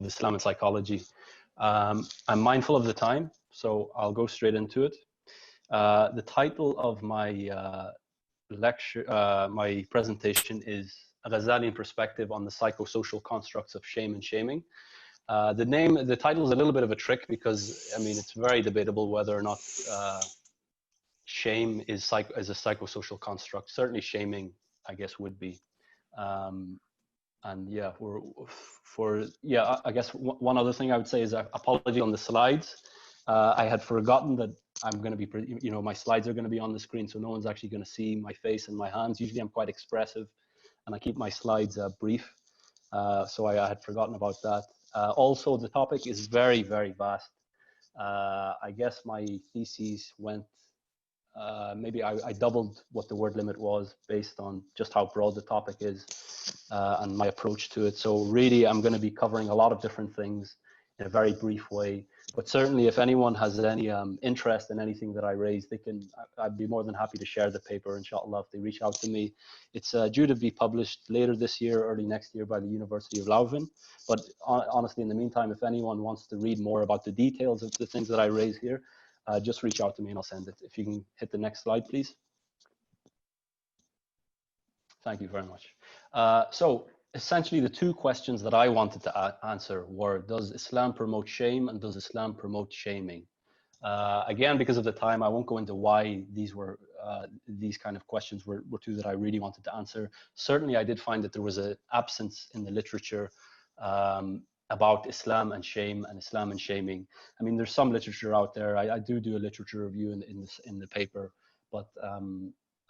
Islam and psychology. I'm mindful of the time, so I'll go straight into it. The title of my lecture, my presentation is A Ghazalian Perspective on the Psychosocial Constructs of Shame and Shaming. The title is a little bit of a trick because, I mean, it's very debatable whether or not shame is a psychosocial construct. Certainly shaming, I guess, would be. And yeah, I guess one other thing I would say is apology on the slides. I had forgotten that I'm going to be, my slides are going to be on the screen, so no one's actually going to see my face and my hands. Usually I'm quite expressive and I keep my slides brief. So I had forgotten about that. Also, the topic is very, very vast. I guess my thesis went, maybe I doubled what the word limit was based on just how broad the topic is and my approach to it. So really, I'm going to be covering a lot of different things in a very brief way. But certainly, if anyone has any interest in anything that I raise, I'd be more than happy to share the paper, inshallah, if they reach out to me. It's due to be published later this year, early next year by the University of Leuven. But honestly, in the meantime, if anyone wants to read more about the details of the things that I raise here, just reach out to me and I'll send it. If you can hit the next slide, please. Thank you very much. So essentially the two questions that I wanted to answer were, does Islam promote shame and does Islam promote shaming? Again, because of the time, I won't go into why these kind of questions were two that I really wanted to answer. Certainly, I did find that there was an absence in the literature about Islam and shame and Islam and shaming. I mean, there's some literature out there. I do a literature review in the paper, but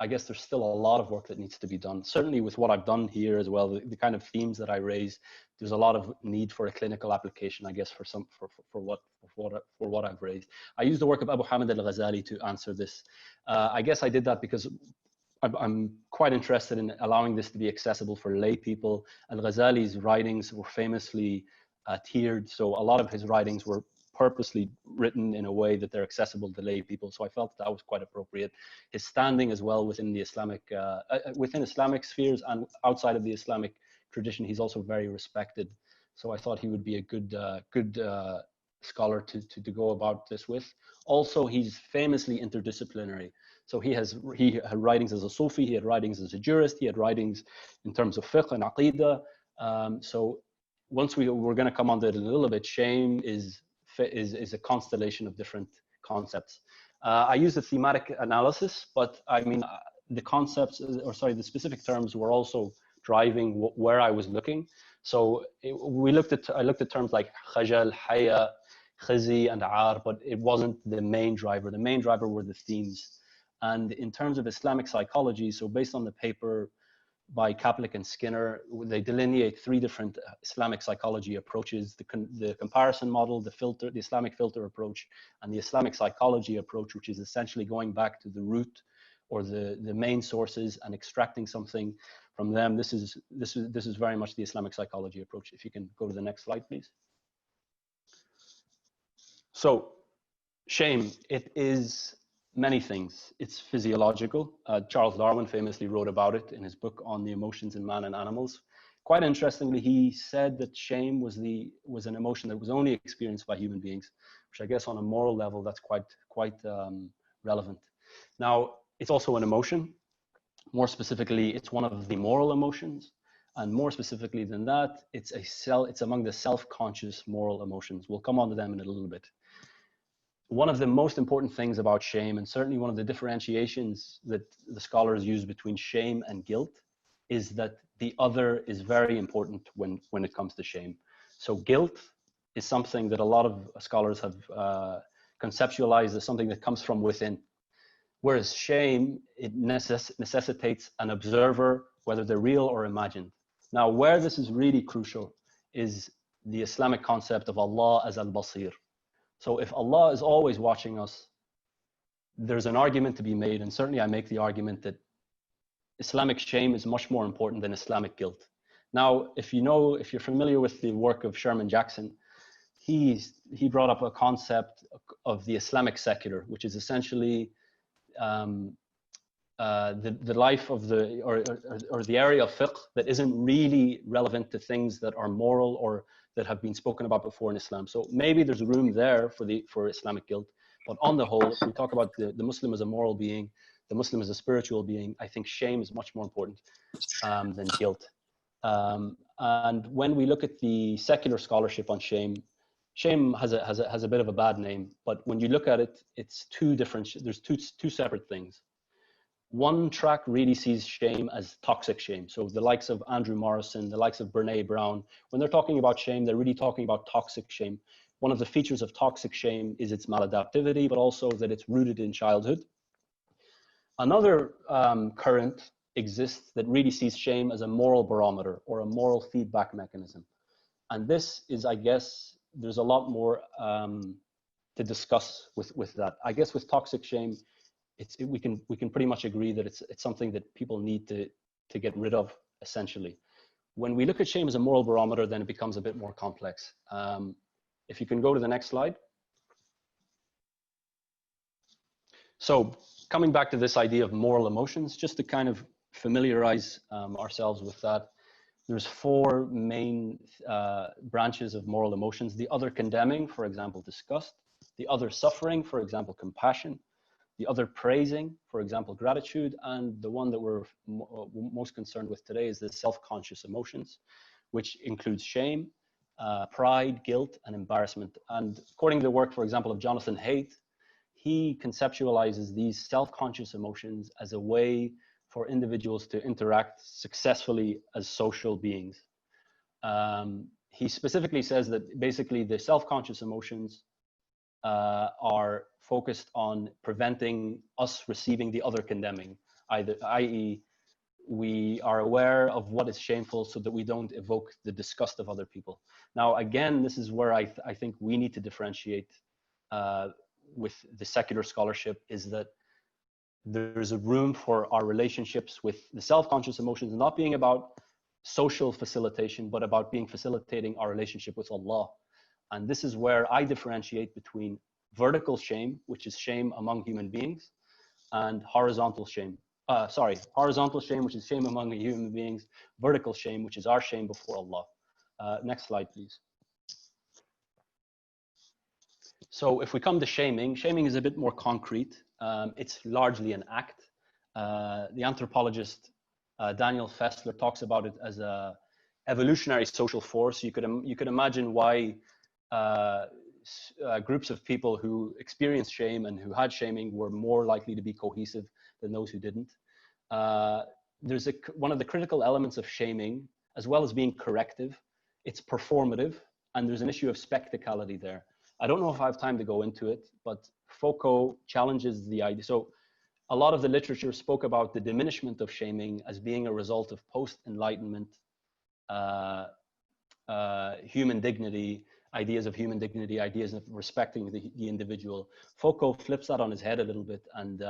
I guess there's still a lot of work that needs to be done. Certainly with what I've done here as well, the kind of themes that I raise, there's a lot of need for a clinical application, I guess, for what I've raised. I used the work of Abu Hamid al-Ghazali to answer this. I guess I did that because I'm quite interested in allowing this to be accessible for lay people. Al-Ghazali's writings were famously tiered, so a lot of his writings were purposely written in a way that they're accessible to lay people. So I felt that was quite appropriate. His standing as well within the Islamic, within Islamic spheres and outside of the Islamic tradition, he's also very respected. So I thought he would be a good scholar to go about this with. Also, he's famously interdisciplinary. So he had writings as a Sufi, he had writings as a jurist, he had writings in terms of fiqh and aqidah. So once we're going to come on to it a little bit, shame is a constellation of different concepts. I used a thematic analysis, but I mean, the concepts, or sorry, the specific terms were also driving where I was looking. So I looked at terms like khajal, haya, khizi, and ar, but it wasn't the main driver. The main driver were the themes. And in terms of Islamic psychology, so based on the paper by Kaplik and Skinner, they delineate three different Islamic psychology approaches: the comparison model, the Islamic filter approach, and the Islamic psychology approach, which is essentially going back to the root or the main sources and extracting something from them. This is very much the Islamic psychology approach. If you can go to the next slide, please. So, shame, it is many things. It's physiological. Charles Darwin famously wrote about it in his book on the emotions in man and animals. Quite interestingly, he said that shame was an emotion that was only experienced by human beings, which I guess on a moral level, that's quite relevant. Now, it's also an emotion. More specifically, it's one of the moral emotions. And more specifically than that, it's among the self-conscious moral emotions. We'll come on to them in a little bit. One of the most important things about shame, and certainly one of the differentiations that the scholars use between shame and guilt, is that the other is very important when it comes to shame. So guilt is something that a lot of scholars have conceptualized as something that comes from within. Whereas shame, it necessitates an observer, whether they're real or imagined. Now, where this is really crucial is the Islamic concept of Allah as al-Basir. So if Allah is always watching us, there's an argument to be made, and certainly I make the argument that Islamic shame is much more important than Islamic guilt. Now, if you're familiar with the work of Sherman Jackson, he brought up a concept of the Islamic secular, which is essentially the life of or the area of fiqh that isn't really relevant to things that are moral or that have been spoken about before in Islam. So maybe there's room there for Islamic guilt. But on the whole, if we talk about the Muslim as a moral being, the Muslim as a spiritual being, I think shame is much more important than guilt. And when we look at the secular scholarship on shame, shame has a bit of a bad name. But when you look at it, it's there's two separate things. One track really sees shame as toxic shame. So the likes of Andrew Morrison, the likes of Brene Brown, when they're talking about shame, they're really talking about toxic shame. One of the features of toxic shame is its maladaptivity, but also that it's rooted in childhood. Another current exists that really sees shame as a moral barometer or a moral feedback mechanism. And this is, I guess, there's a lot more to discuss with that. I guess with toxic shame, we can pretty much agree that it's something that people need to get rid of, essentially. When we look at shame as a moral barometer, then it becomes a bit more complex. If you can go to the next slide. So coming back to this idea of moral emotions, just to kind of familiarize ourselves with that, there's four main branches of moral emotions. The other condemning, for example, disgust. The other suffering, for example, compassion. The other praising, for example, gratitude. And the one that we're most concerned with today is the self-conscious emotions, which includes shame, pride, guilt, and embarrassment. And according to the work, for example, of Jonathan Haidt, he conceptualizes these self-conscious emotions as a way for individuals to interact successfully as social beings. He specifically says that basically the self-conscious emotions are focused on preventing us receiving the other condemning, i.e., we are aware of what is shameful so that we don't evoke the disgust of other people. Now, again, this is where I think we need to differentiate with the secular scholarship, is that there's a room for our relationships with the self-conscious emotions not being about social facilitation, but about facilitating our relationship with Allah. And this is where I differentiate between vertical shame, which is shame among human beings, and horizontal shame. Horizontal shame, which is shame among human beings, vertical shame, which is our shame before Allah. Next slide, please. So if we come to shaming, shaming is a bit more concrete. It's largely an act. The anthropologist Daniel Fessler talks about it as a evolutionary social force. You could imagine why groups of people who experienced shame and who had shaming were more likely to be cohesive than those who didn't. There's one of the critical elements of shaming, as well as being corrective, it's performative, and there's an issue of spectacality there. I don't know if I have time to go into it, but Foucault challenges the idea. So a lot of the literature spoke about the diminishment of shaming as being a result of post-Enlightenment human dignity, ideas of human dignity, ideas of respecting the individual. Foucault flips that on his head a little bit, and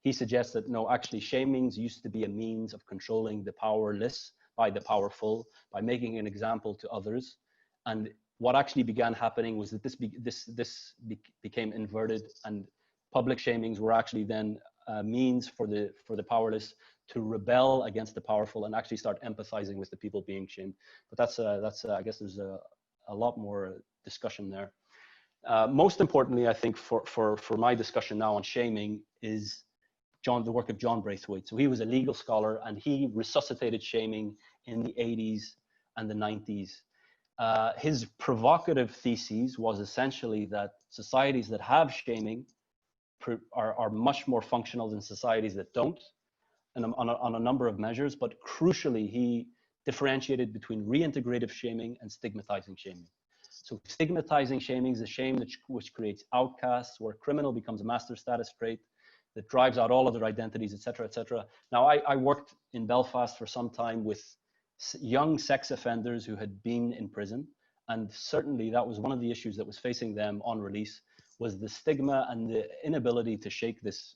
he suggests that no, actually shamings used to be a means of controlling the powerless by the powerful, by making an example to others. And what actually began happening was that this became inverted, and public shamings were actually then means for the powerless to rebel against the powerful and actually start empathizing with the people being shamed. But that's I guess there's a lot more discussion there. Most importantly, I think for my discussion now on shaming is the work of John Braithwaite. So he was a legal scholar, and he resuscitated shaming in the 80s and the 90s. His provocative thesis was essentially that societies that have shaming are much more functional than societies that don't, and on a number of measures. But crucially, he differentiated between reintegrative shaming and stigmatizing shaming. So stigmatizing shaming is a shame which creates outcasts, where criminal becomes a master status trait that drives out all other identities, et cetera, et cetera. Now, I worked in Belfast for some time with young sex offenders who had been in prison, and certainly that was one of the issues that was facing them on release, was the stigma and the inability to shake this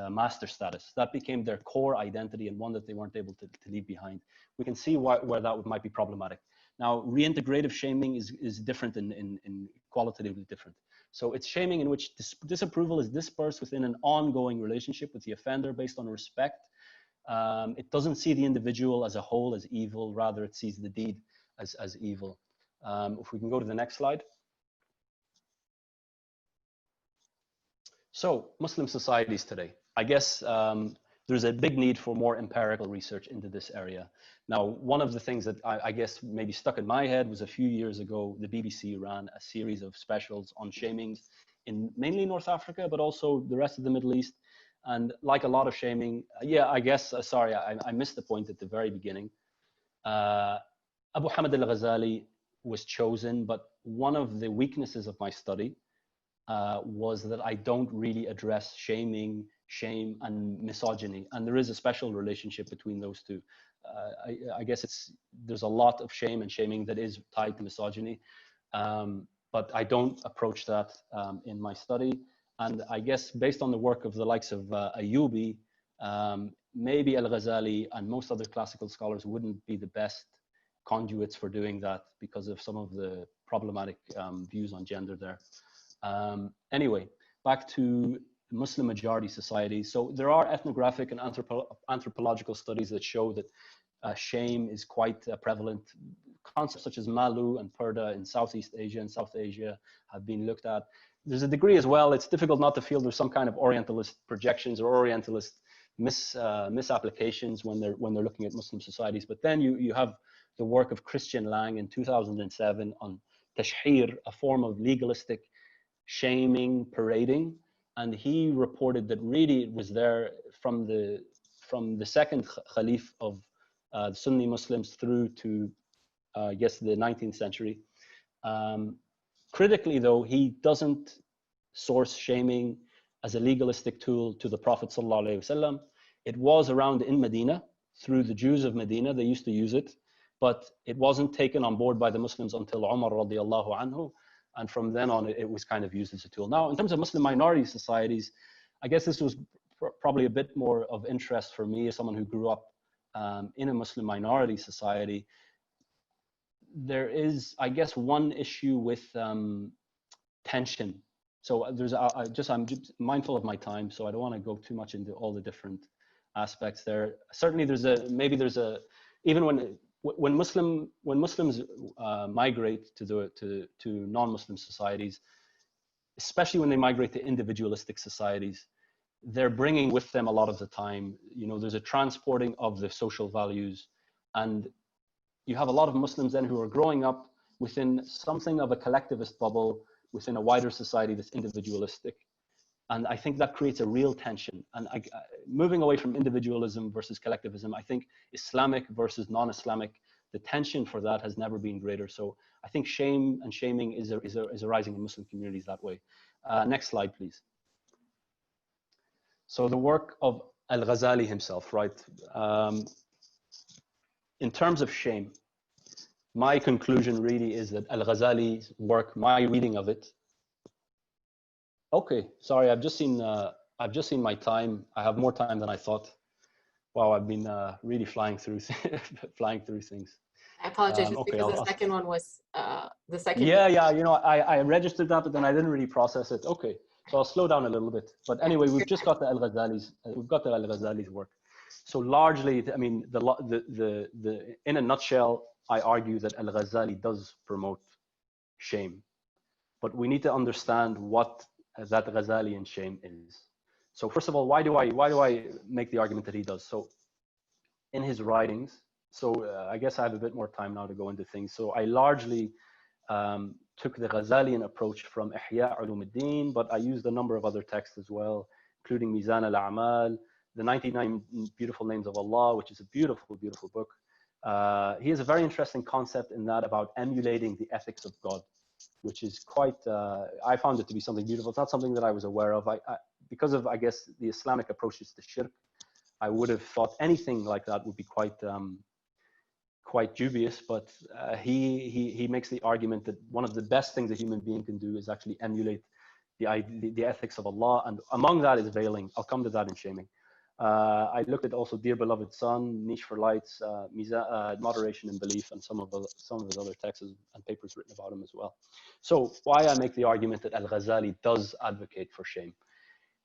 master status. That became their core identity, and one that they weren't able to leave behind. We can see where that might be problematic. Now, reintegrative shaming is different in qualitatively different. So it's shaming in which disapproval is dispersed within an ongoing relationship with the offender based on respect. It doesn't see the individual as a whole as evil, rather it sees the deed as evil. If we can go to the next slide. So Muslim societies today, I guess there's a big need for more empirical research into this area. Now, one of the things that I guess maybe stuck in my head was a few years ago, the BBC ran a series of specials on shamings in mainly North Africa, but also the rest of the Middle East. And like a lot of shaming, yeah, I guess, sorry, I missed the point at the very beginning. Abu Hamid al-Ghazali was chosen, but one of the weaknesses of my study was that I don't really address shaming, shame, and misogyny. And there is a special relationship between those two. I guess there's a lot of shame and shaming that is tied to misogyny, but I don't approach that in my study. And I guess based on the work of the likes of Ayyubi, maybe Al-Ghazali and most other classical scholars wouldn't be the best conduits for doing that because of some of the problematic views on gender there. Anyway, back to Muslim majority societies. So there are ethnographic and anthropological studies that show that shame is quite prevalent. Concepts such as malu and purda in Southeast Asia and South Asia have been looked at. There's a degree as well, it's difficult not to feel there's some kind of Orientalist projections or Orientalist misapplications when they're looking at Muslim societies. But then you have the work of Christian Lang in 2007 on tashhir, a form of legalistic shaming, parading, and he reported that really it was there from the second Khalif of Sunni Muslims through to I guess the 19th century. Critically though, he doesn't source shaming as a legalistic tool to the Prophet ﷺ. It was around in Medina through the Jews of Medina, they used to use it, but it wasn't taken on board by the Muslims until Umar radiallahu anhu. And from then on, it was kind of used as a tool. Now, in terms of Muslim minority societies, I guess this was probably a bit more of interest for me as someone who grew up in a Muslim minority society. There is, I guess, one issue with tension. So I'm just mindful of my time, so I don't want to go too much into all the different aspects there. Certainly, even when Muslims migrate to non-Muslim societies, especially when they migrate to individualistic societies, they're bringing with them a lot of the time, there's a transporting of the social values, and you have a lot of Muslims then who are growing up within something of a collectivist bubble within a wider society that's individualistic. And I think that creates a real tension. And moving away from individualism versus collectivism, I think Islamic versus non-Islamic, the tension for that has never been greater. So I think shame and shaming is arising in Muslim communities that way. Next slide, please. So the work of Al-Ghazali himself, right? In terms of shame, my conclusion really is that Al-Ghazali's work, my reading of it. Okay, sorry, I've just seen my time. I have more time than I thought. Wow, I've been really flying through things. I apologize Okay, because the second one was the second. Yeah, I registered that, but then I didn't really process it. Okay, so I'll slow down a little bit. But anyway, we've just got the Al-Ghazali's work. So largely, I mean, in a nutshell, I argue that Al-Ghazali does promote shame, but we need to understand what that Ghazalian shame is. So first of all, why do I make the argument that he does? So in his writings, I guess I have a bit more time now to go into things. So I largely took the Ghazalian approach from Ihya Ulumuddin, but I used a number of other texts as well, including Mizan al-A'mal, the 99 Beautiful Names of Allah, which is a beautiful, beautiful book. He has a very interesting concept in that about emulating the ethics of God, which is quite, I found it to be something beautiful. It's not something that I was aware of. Because of, I guess, the Islamic approaches to shirk, I would have thought anything like that would be quite dubious, but he makes the argument that one of the best things a human being can do is actually emulate the ethics of Allah, and among that is veiling. I'll come to that in shaming. I looked at also Dear Beloved Son, Niche for Lights, Moderation in Belief, and some of his other texts and papers written about him as well. So why I make the argument that Al-Ghazali does advocate for shame.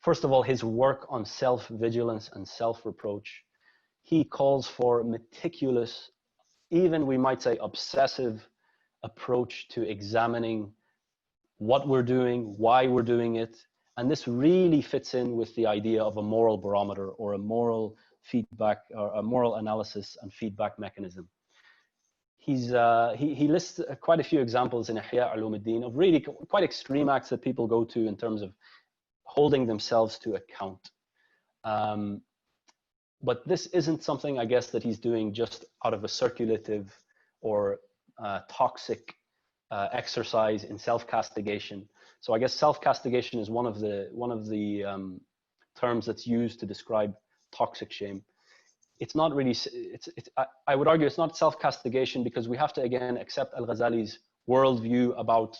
First of all, his work on self-vigilance and self-reproach. He calls for meticulous even, we might say, obsessive approach to examining what we're doing, why we're doing it. And this really fits in with the idea of a moral barometer or a moral feedback or a moral analysis and feedback mechanism. He lists quite a few examples in Ihya Ulumuddin of really quite extreme acts that people go to in terms of holding themselves to account. But this isn't something, I guess, that he's doing just out of a circulative or toxic exercise in self-castigation. So I guess self-castigation is one of the terms that's used to describe toxic shame. It's not really, I would argue it's not self-castigation, because we have to again accept Al-Ghazali's worldview about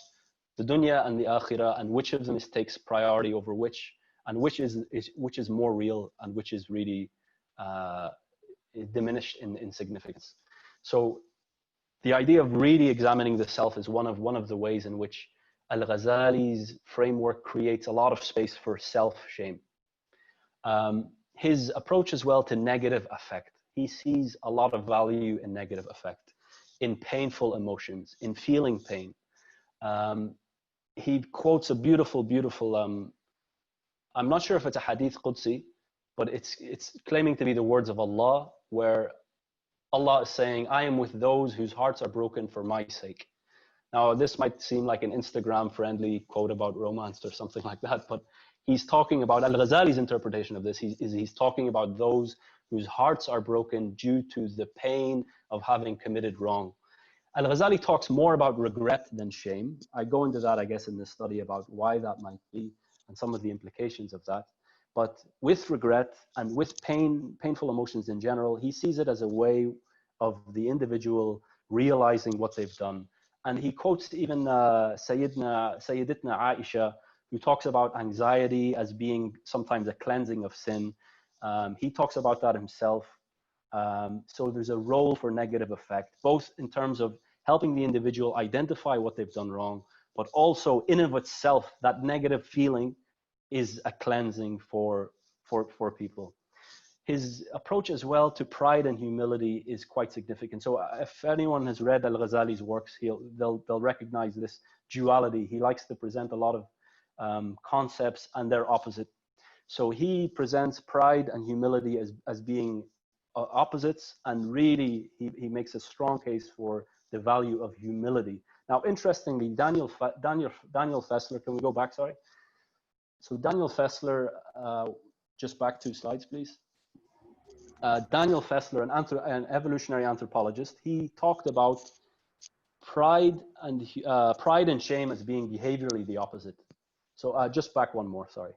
the dunya and the akhirah, and which of them takes priority over which, and which is more real and which is really diminished in significance. So the idea of really examining the self is one of the ways in which Al-Ghazali's framework creates a lot of space for self-shame. His approach as well to negative affect. He sees a lot of value in negative affect, in painful emotions, in feeling pain. He quotes a beautiful, I'm not sure if it's a hadith Qudsi, but it's claiming to be the words of Allah, where Allah is saying, I am with those whose hearts are broken for my sake. Now, this might seem like an Instagram-friendly quote about romance or something like that, but he's talking about Al-Ghazali's interpretation of this. He's talking about those whose hearts are broken due to the pain of having committed wrong. Al-Ghazali talks more about regret than shame. I go into that, I guess, in this study about why that might be and some of the implications of that. But with regret and with painful emotions in general, he sees it as a way of the individual realizing what they've done. And he quotes even Sayyiditna Aisha, who talks about anxiety as being sometimes a cleansing of sin. He talks about that himself. So there's a role for negative affect, both in terms of helping the individual identify what they've done wrong, but also in of itself, that negative feeling is a cleansing for people. His approach as well to pride and humility is quite significant. So if anyone has read Al-Ghazali's works, they'll recognize this duality. He likes to present a lot of concepts and their opposite. So he presents pride and humility as being opposites, and really he makes a strong case for the value of humility. Now, interestingly, Daniel Fessler, can we go back, sorry? So Daniel Fessler, just back 2 slides, please. Daniel Fessler, an evolutionary anthropologist, he talked about pride and shame as being behaviorally the opposite. So just back one more, sorry.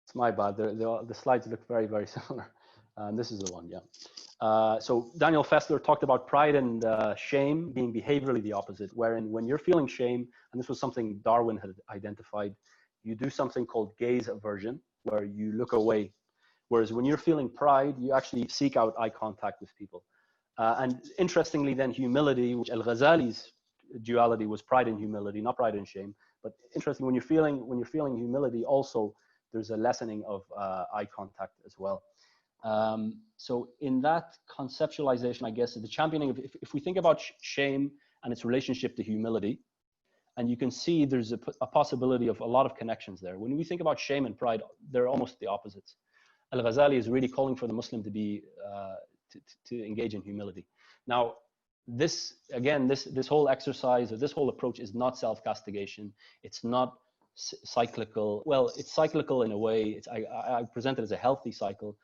It's my bad, the slides look very, very similar. This is the one, yeah. So Daniel Fessler talked about pride and shame being behaviorally the opposite, wherein when you're feeling shame, and this was something Darwin had identified, you do something called gaze aversion, where you look away. Whereas when you're feeling pride, you actually seek out eye contact with people. And interestingly then, humility, which Al-Ghazali's duality was pride and humility, not pride and shame. But interesting, when you're feeling humility, also there's a lessening of eye contact as well. So in that conceptualization, I guess, the championing of, if we think about shame and its relationship to humility, and you can see there's a possibility of a lot of connections there. When we think about shame and pride, they're almost the opposites. Al-Ghazali is really calling for the Muslim to be to engage in humility. Now, this again, this whole exercise or this whole approach is not self-castigation. It's not cyclical. Well, it's cyclical in a way. I present it as a healthy cycle.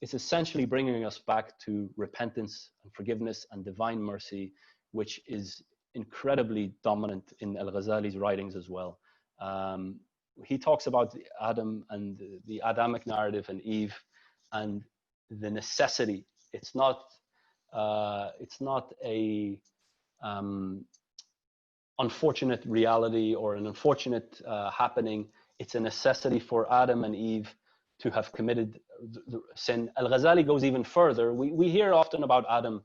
It's essentially bringing us back to repentance and forgiveness and divine mercy, which is incredibly dominant in Al-Ghazali's writings as well. He talks about Adam and the Adamic narrative and Eve and the necessity. It's not a unfortunate reality or an unfortunate happening. It's a necessity for Adam and Eve to have committed the sin. Al-Ghazali goes even further. We hear often about Adam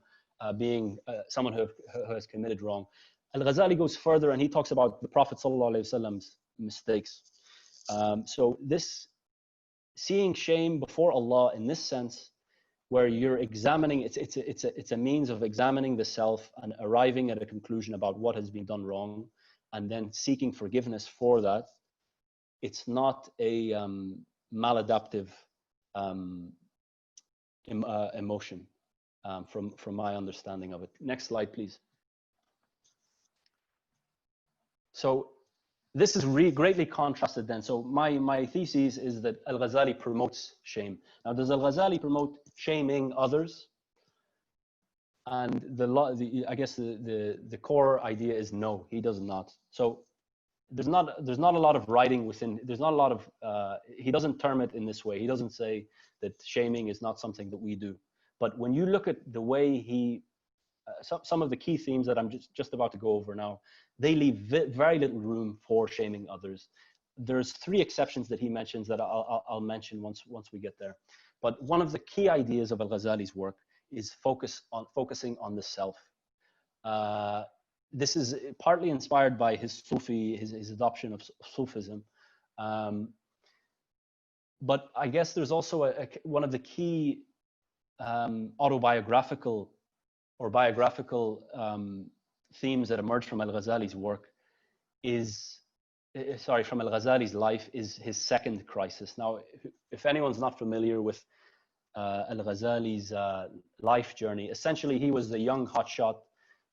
being someone who has committed wrong. Al-Ghazali goes further and he talks about the Prophet ﷺ's mistakes. So this seeing shame before Allah in this sense where you're examining, it's a means of examining the self and arriving at a conclusion about what has been done wrong, and then seeking forgiveness for that. It's not a maladaptive emotion, from my understanding of it. Next slide, please. So this is greatly contrasted then. So my thesis is that Al-Ghazali promotes shame. Now, does Al-Ghazali promote shaming others? And I guess the core idea is no, he does not. So there's not a lot of writing within, there's not a lot of, he doesn't term it in this way. He doesn't say that shaming is not something that we do. But when you look at the way he, some of the key themes that I'm just about to go over now, they leave very little room for shaming others. There's 3 exceptions that he mentions that I'll mention once we get there. But one of the key ideas of Al-Ghazali's work is focusing on the self. This is partly inspired by his Sufi, his adoption of Sufism. But I guess there's also one of the key autobiographical or biographical themes that emerge from Al-Ghazali's work from Al-Ghazali's life is his second crisis. Now, if anyone's not familiar with Al-Ghazali's life journey, essentially he was the young hotshot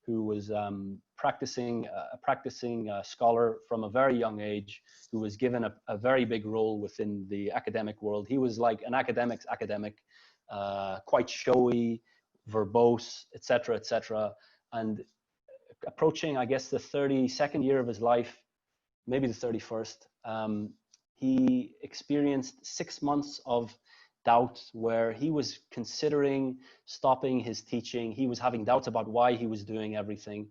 who was a practicing scholar from a very young age, who was given a very big role within the academic world. He was like an academic, quite showy, verbose, etc. And approaching, I guess, the 32nd year of his life, maybe the 31st, he experienced 6 months of doubt where he was considering stopping his teaching. He was having doubts about why he was doing everything.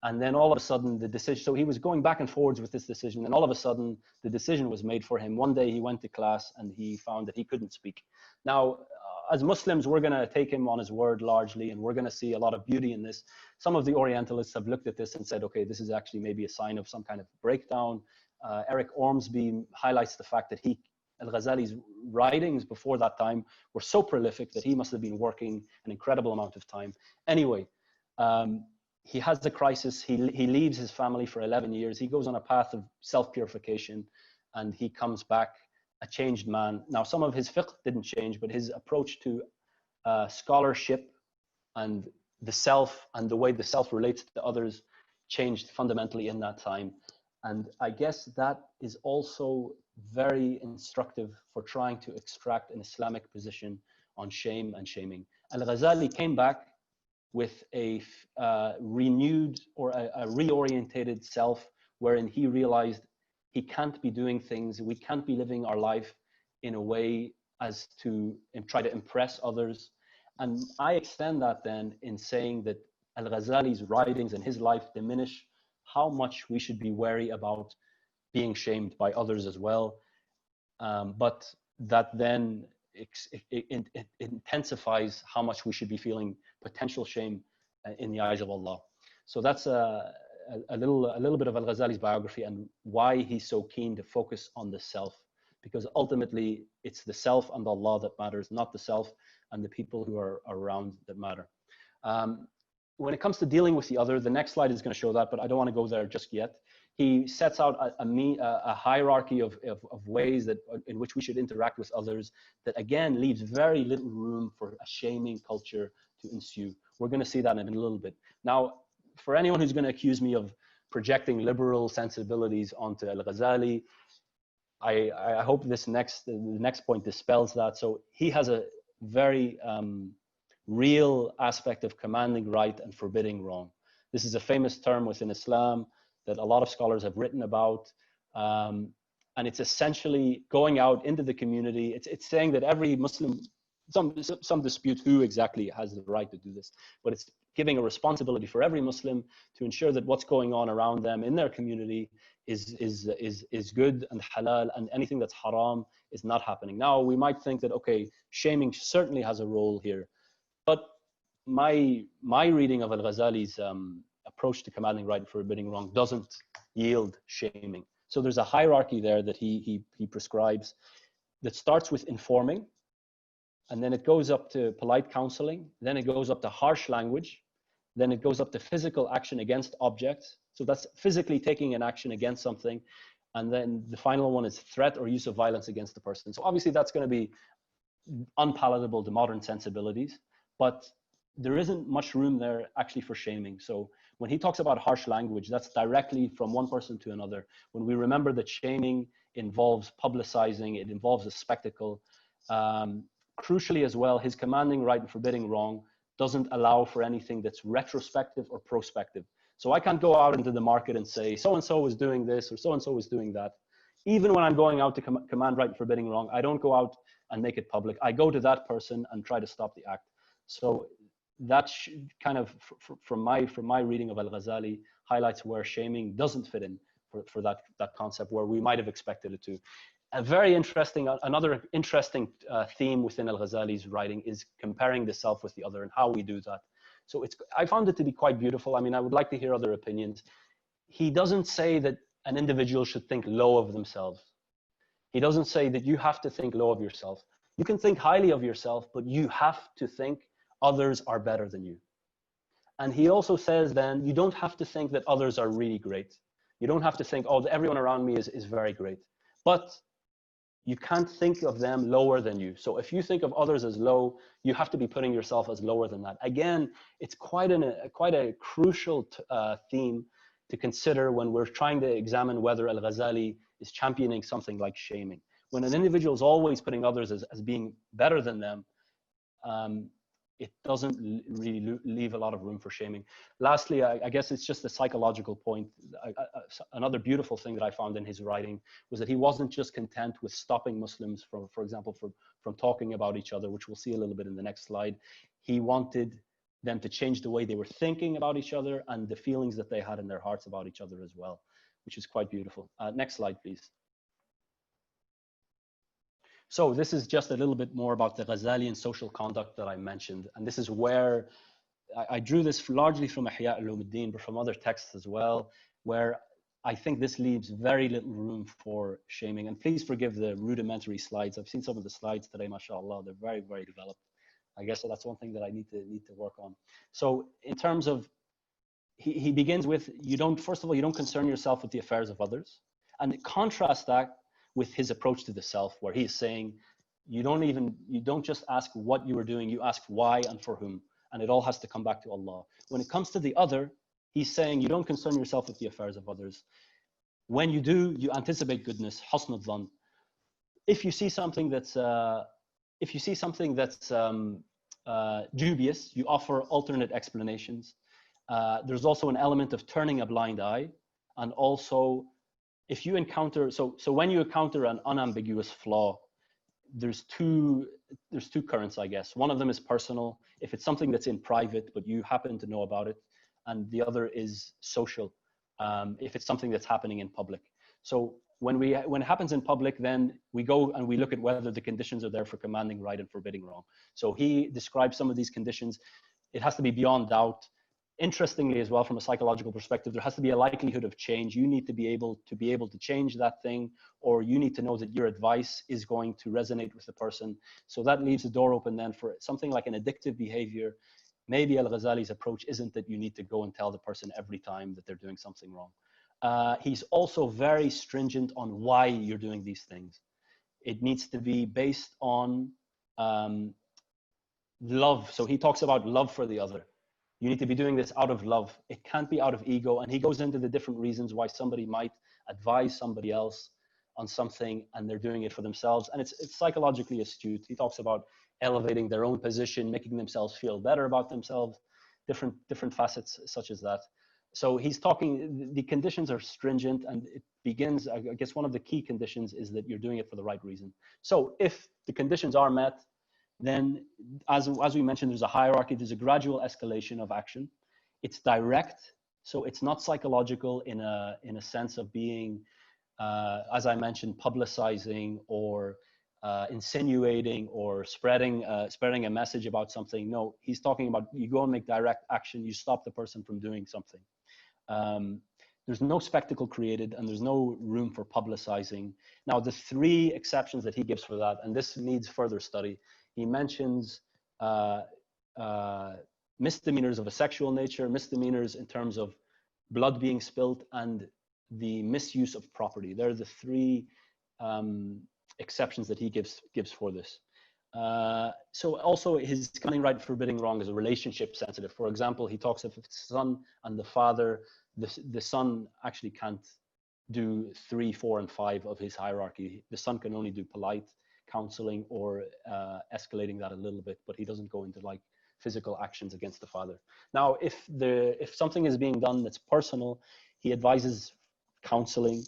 And then all of a sudden the decision, so he was going back and forwards with this decision, and all of a sudden the decision was made for him. One day he went to class and he found that he couldn't speak. Now, as Muslims, we're going to take him on his word largely, and we're going to see a lot of beauty in this. Some of the Orientalists have looked at this and said, okay, this is actually maybe a sign of some kind of breakdown. Eric Ormsby highlights the fact that Al-Ghazali's writings before that time were so prolific that he must have been working an incredible amount of time. Anyway, he has the crisis. He leaves his family for 11 years. He goes on a path of self-purification, and he comes back a changed man. Now, some of his fiqh didn't change, but his approach to scholarship and the self and the way the self relates to others changed fundamentally in that time. And I guess that is also very instructive for trying to extract an Islamic position on shame and shaming. Al-Ghazali came back with a renewed or a reorientated self, wherein he realized he can't be doing things, we can't be living our life in a way as to try to impress others. And I extend that then in saying that Al-Ghazali's writings and his life diminish how much we should be wary about being shamed by others as well. But that then it intensifies how much we should be feeling potential shame in the eyes of Allah. So that's a little bit of Al-Ghazali's biography and why he's so keen to focus on the self, because ultimately it's the self and Allah that matters, not the self and the people who are around that matter. When it comes to dealing with the other, the next slide is going to show that, but I don't want to go there just yet. He sets out a hierarchy of ways that in which we should interact with others that again leaves very little room for a shaming culture to ensue. We're going to see that in a little bit. Now, for anyone who's going to accuse me of projecting liberal sensibilities onto Al-Ghazali, I hope the next point dispels that. So he has a very real aspect of commanding right and forbidding wrong. This is a famous term within Islam that a lot of scholars have written about. And it's essentially going out into the community. It's saying that every Muslim, some dispute who exactly has the right to do this, but it's giving a responsibility for every Muslim to ensure that what's going on around them in their community is good and halal, and anything that's haram is not happening. Now, we might think that, okay, shaming certainly has a role here, but my reading of Al-Ghazali's approach to commanding right and forbidding wrong doesn't yield shaming. So there's a hierarchy there that he prescribes that starts with informing. and then it goes up to polite counseling, then it goes up to harsh language, then it goes up to physical action against objects. So that's physically taking an action against something. And then the final one is threat or use of violence against the person. So obviously that's going to be unpalatable to modern sensibilities, but there isn't much room there actually for shaming. So when he talks about harsh language, that's directly from one person to another. When we remember that shaming involves publicizing, it involves a spectacle. Crucially as well, his commanding right and forbidding wrong doesn't allow for anything that's retrospective or prospective. So I can't go out into the market and say, so-and-so is doing this or so-and-so is doing that. Even when I'm going out to command right and forbidding wrong, I don't go out and make it public. I go to that person and try to stop the act. So that kind of, from my reading of Al-Ghazali, highlights where shaming doesn't fit in for that concept, where we might have expected it to. Another interesting theme within Al-Ghazali's writing is comparing the self with the other and how we do that. So I found it to be quite beautiful. I mean, I would like to hear other opinions. He doesn't say that an individual should think low of themselves. He doesn't say that you have to think low of yourself. You can think highly of yourself, but you have to think others are better than you. And he also says then, you don't have to think that others are really great. You don't have to think, oh, everyone around me is very great. But you can't think of them lower than you. So if you think of others as low, you have to be putting yourself as lower than that. Again, it's quite a crucial theme to consider when we're trying to examine whether Al-Ghazali is championing something like shaming. When an individual is always putting others as being better than them, it doesn't really leave a lot of room for shaming. Lastly, I guess it's just a psychological point. Another beautiful thing that I found in his writing was that he wasn't just content with stopping Muslims from, for example, from talking about each other, which we'll see a little bit in the next slide. He wanted them to change the way they were thinking about each other and the feelings that they had in their hearts about each other as well, which is quite beautiful. Next slide, please. So this is just a little bit more about the Ghazalian social conduct that I mentioned. And this is where I drew this largely from Ihya Ulumuddin, but from other texts as well, where I think this leaves very little room for shaming. And please forgive the rudimentary slides. I've seen some of the slides today, mashallah. They're very, very developed. I guess that's one thing that I need to work on. So in terms of, he begins with, first of all, you don't concern yourself with the affairs of others. And contrast that with his approach to the self, where he is saying, you don't just ask what you are doing, you ask why and for whom. And it all has to come back to Allah. When it comes to the other, he's saying, you don't concern yourself with the affairs of others. When you do, you anticipate goodness, husn al-dhan. If you see something that's, dubious, you offer alternate explanations. There's also an element of turning a blind eye, and also if you encounter, so when you encounter an unambiguous flaw, there's two currents, I guess. One of them is personal, if it's something that's in private, but you happen to know about it. And the other is social, if it's something that's happening in public. So when it happens in public, then we go and we look at whether the conditions are there for commanding right and forbidding wrong. So he describes some of these conditions. It has to be beyond doubt. Interestingly as well, from a psychological perspective, there has to be a likelihood of change. You need to be able to change that thing, or you need to know that your advice is going to resonate with the person. So that leaves the door open then for something like an addictive behavior. Maybe Al-Ghazali's approach isn't that you need to go and tell the person every time that they're doing something wrong. He's also very stringent on why you're doing these things. It needs to be based on love. So he talks about love for the other. You need to be doing this out of love. It can't be out of ego. And he goes into the different reasons why somebody might advise somebody else on something and they're doing it for themselves. And it's psychologically astute. He talks about elevating their own position, making themselves feel better about themselves, different facets such as that. So he's talking, the conditions are stringent, and it begins, I guess one of the key conditions is that you're doing it for the right reason. So if the conditions are met, then as we mentioned, there's a hierarchy, there's a gradual escalation of action. It's direct, so it's not psychological in a sense of being, as I mentioned, publicizing or insinuating or spreading a message about something. No, he's talking about you go and make direct action, you stop the person from doing something. There's no spectacle created, and there's no room for publicizing. Now, the three exceptions that he gives for that, and this needs further study, he mentions misdemeanors of a sexual nature, misdemeanors in terms of blood being spilt, and the misuse of property. They're the three exceptions that he gives for this. So also his cunning right forbidding wrong is a relationship sensitive. For example, he talks of the son and the father. The son actually can't do 3, 4, and 5 of his hierarchy. The son can only do polite counseling or escalating that a little bit, but he doesn't go into like physical actions against the father. Now, if something is being done that's personal, he advises counseling.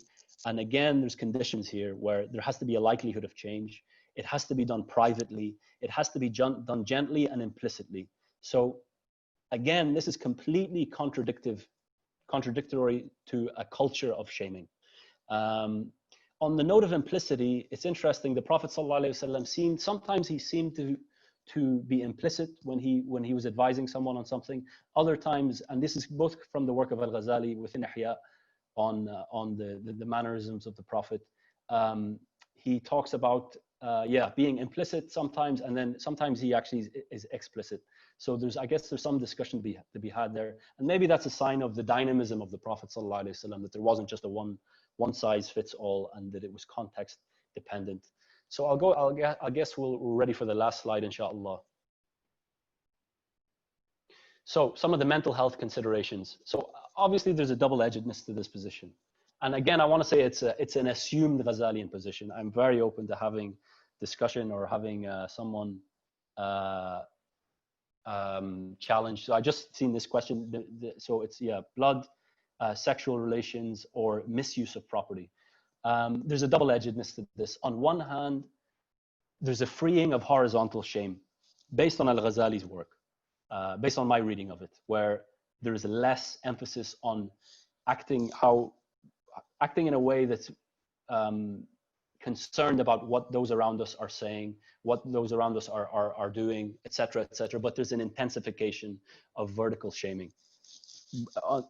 And again, there's conditions here where there has to be a likelihood of change. It has to be done privately. It has to be done gently and implicitly. So again, this is completely contradictory to a culture of shaming. On the note of implicity, it's interesting. The Prophet ﷺ sometimes he seemed to be implicit when he was advising someone on something. Other times, and this is both from the work of Al-Ghazali within Ihya on the mannerisms of the Prophet. He talks about being implicit sometimes, and then sometimes he actually is explicit. So I guess there's some discussion to be had there, and maybe that's a sign of the dynamism of the Prophet ﷺ, that there wasn't just a one size fits all, and that it was context dependent. So I guess we're ready for the last slide, inshallah. So some of the mental health considerations. So obviously there's a double-edgedness to this position. And again, I want to say it's an assumed Ghazalian position. I'm very open to having discussion or having someone challenge. So I just seen this question. So it's blood, sexual relations, or misuse of property. There's a double-edgedness to this. On one hand, there's a freeing of horizontal shame based on Al-Ghazali's work, based on my reading of it, where there is less emphasis on acting in a way that's concerned about what those around us are saying, what those around us are doing, etc., etc. But there's an intensification of vertical shaming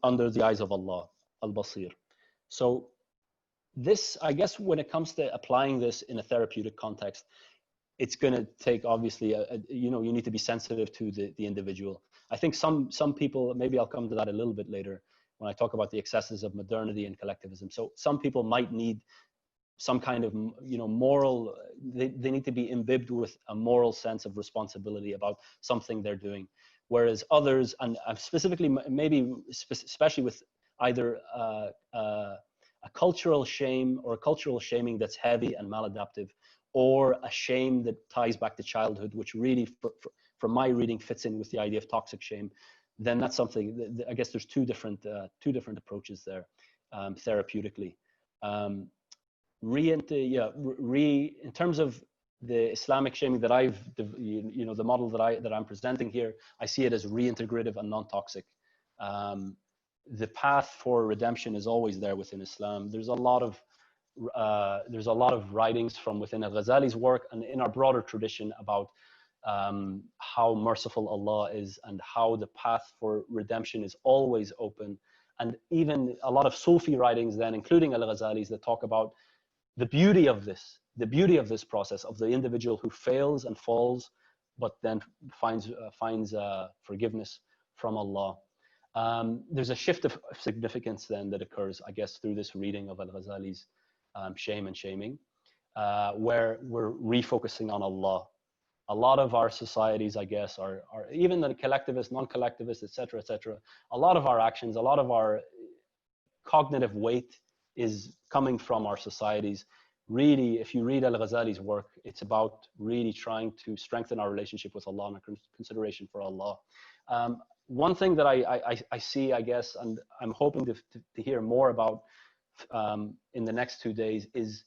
under the eyes of Allah, Al-Basir. So this, I guess, when it comes to applying this in a therapeutic context, it's going to take, obviously, you need to be sensitive to the individual. I think some people, maybe I'll come to that a little bit later when I talk about the excesses of modernity and collectivism. So some people might need some kind of, moral, they need to be imbibed with a moral sense of responsibility about something they're doing. Whereas others, and specifically, maybe especially with either a cultural shame or a cultural shaming that's heavy and maladaptive, or a shame that ties back to childhood, which really, from my reading, fits in with the idea of toxic shame, then that's something, I guess there's two different approaches there, therapeutically. In terms of the Islamic shaming that the model that I'm presenting here, I see it as reintegrative and non-toxic. The path for redemption is always there within Islam. There's a lot of writings from within Al-Ghazali's work and in our broader tradition about how merciful Allah is and how the path for redemption is always open. And even a lot of Sufi writings then, including Al-Ghazali's, that talk about the beauty of this process of the individual who fails and falls, but then finds forgiveness from Allah. There's a shift of significance then that occurs, I guess, through this reading of Al-Ghazali's Shame and Shaming, where we're refocusing on Allah. A lot of our societies, I guess, are even the collectivist, non-collectivist, etc., etc. A lot of our actions, a lot of our cognitive weight is coming from our societies. Really, if you read Al-Ghazali's work, it's about really trying to strengthen our relationship with Allah and our consideration for Allah. One thing that I see, I guess, and I'm hoping to hear more about in the next 2 days is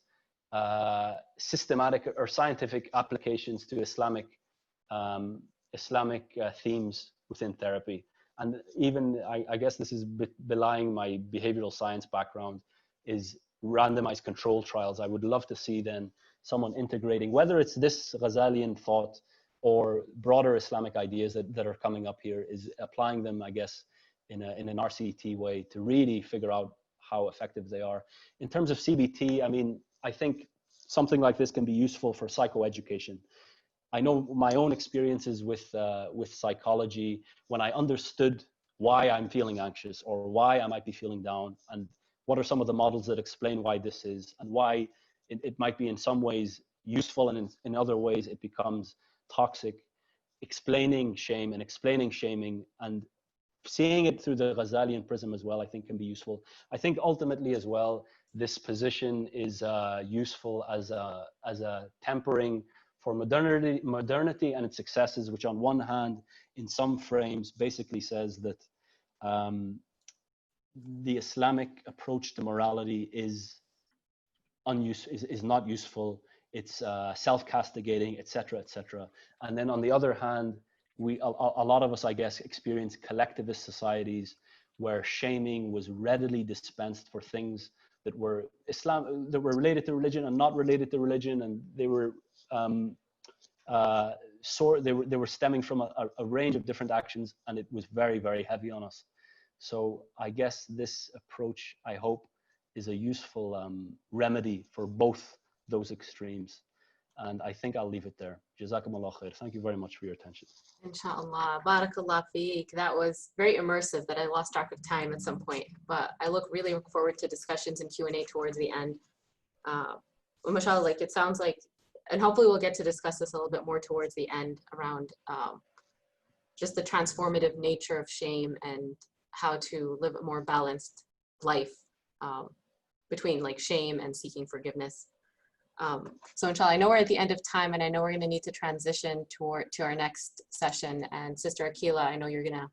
systematic or scientific applications to Islamic themes within therapy. And even, I guess this is belying my behavioral science background, is randomized control trials. I would love to see then someone integrating, whether it's this Ghazalian thought or broader Islamic ideas that are coming up here, is applying them, I guess, in an RCT way to really figure out how effective they are. In terms of CBT, I mean, I think something like this can be useful for psychoeducation. I know my own experiences with psychology, when I understood why I'm feeling anxious or why I might be feeling down, and what are some of the models that explain why this is, and why it might be in some ways useful and in other ways it becomes toxic. Explaining shame and explaining shaming and seeing it through the Ghazalian prism as well, I think can be useful. I think ultimately as well, this position is useful as a tempering for modernity and its successes, which on one hand, in some frames, basically says that the Islamic approach to morality is not useful. It's self-castigating, etc., etc. And then on the other hand, a lot of us, I guess, experience collectivist societies where shaming was readily dispensed for things that were that were related to religion and not related to religion, and they were they were stemming from a range of different actions, and it was very, very heavy on us. So I guess this approach, I hope, is a useful remedy for both those extremes. And I think I'll leave it there. Jazakumullah khair. Thank you very much for your attention. Inshallah. Barakallah feek. That was very immersive, that I lost track of time at some point. But I really look forward to discussions and Q&A towards the end. Mashallah, like it sounds like, and hopefully we'll get to discuss this a little bit more towards the end around just the transformative nature of shame and how to live a more balanced life between like shame and seeking forgiveness. So inshallah, I know we're at the end of time, and I know we're going to need to transition to our next session. And Sister Akila, I know you're going to,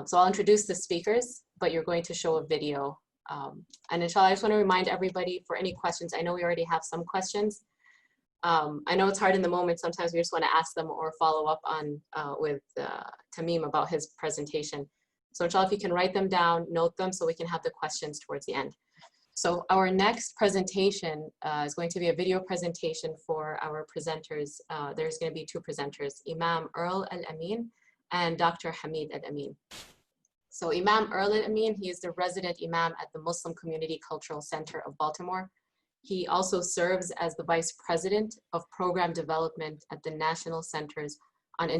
so I'll introduce the speakers, but you're going to show a video. And inshallah, I just want to remind everybody for any questions. I know we already have some questions. I know it's hard in the moment. Sometimes we just want to ask them or follow up on with Tamim about his presentation. So inshallah, if you can write them down, note them so we can have the questions towards the end. So our next presentation is going to be a video presentation for our presenters. There's going to be two presenters, Imam Earl El-Amin and Dr. Hamid Amin. So Imam Earl El-Amin, he is the resident Imam at the Muslim Community Cultural Center of Baltimore. He also serves as the Vice President of Program Development at the National Center on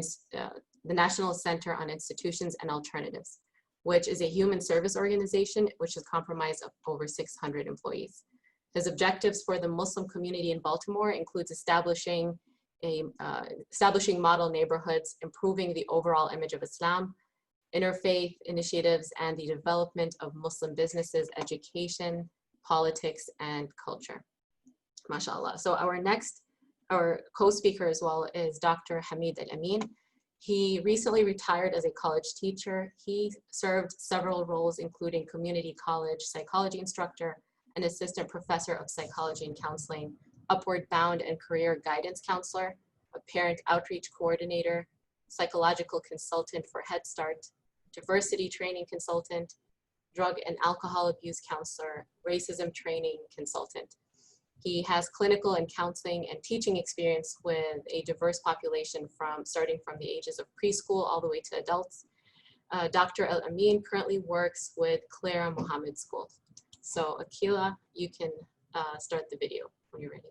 Institutions and Alternatives, which is a human service organization which is comprised of over 600 employees. His objectives for the Muslim community in Baltimore includes establishing model neighborhoods, improving the overall image of Islam, interfaith initiatives, and the development of Muslim businesses, education, politics, and culture. MashaAllah. So our co-speaker as well is Dr. Hamid Amin. He recently retired as a college teacher. He served several roles, including community college psychology instructor, an assistant professor of psychology and counseling, upward bound and career guidance counselor, a parent outreach coordinator, psychological consultant for Head Start, diversity training consultant, drug and alcohol abuse counselor, racism training consultant. He has clinical and counseling and teaching experience with a diverse population starting from the ages of preschool all the way to adults. Dr. El-Amin currently works with Clara Muhammad School. So Akila, you can start the video when you're ready.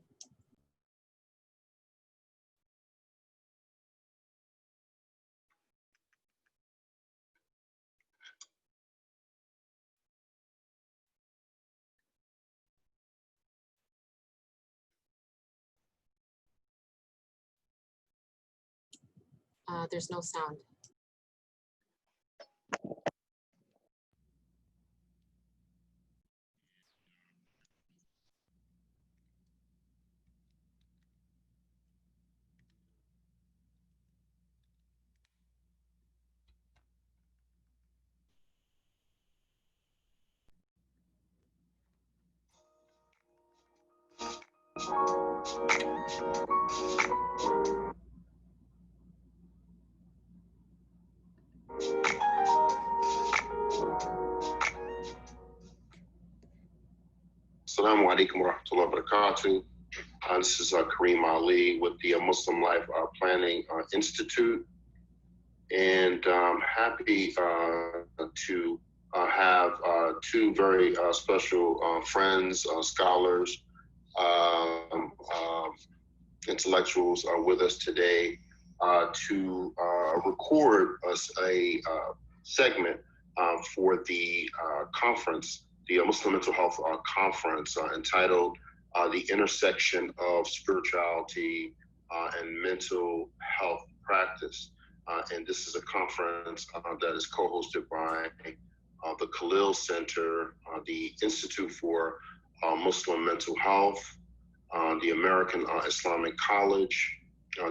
There's no sound. Assalamu alaikum wa rahmatullahi wa barakatuh. This is Kareem Ali with the Muslim Life Planning Institute. And I'm happy to have two very special friends, scholars, intellectuals with us today to record us a segment for the conference, the Muslim Mental Health Conference entitled The Intersection of Spirituality and Mental Health Practice. And this is a conference that is co-hosted by the Khalil Center, the Institute for Muslim Mental Health, the American Islamic College,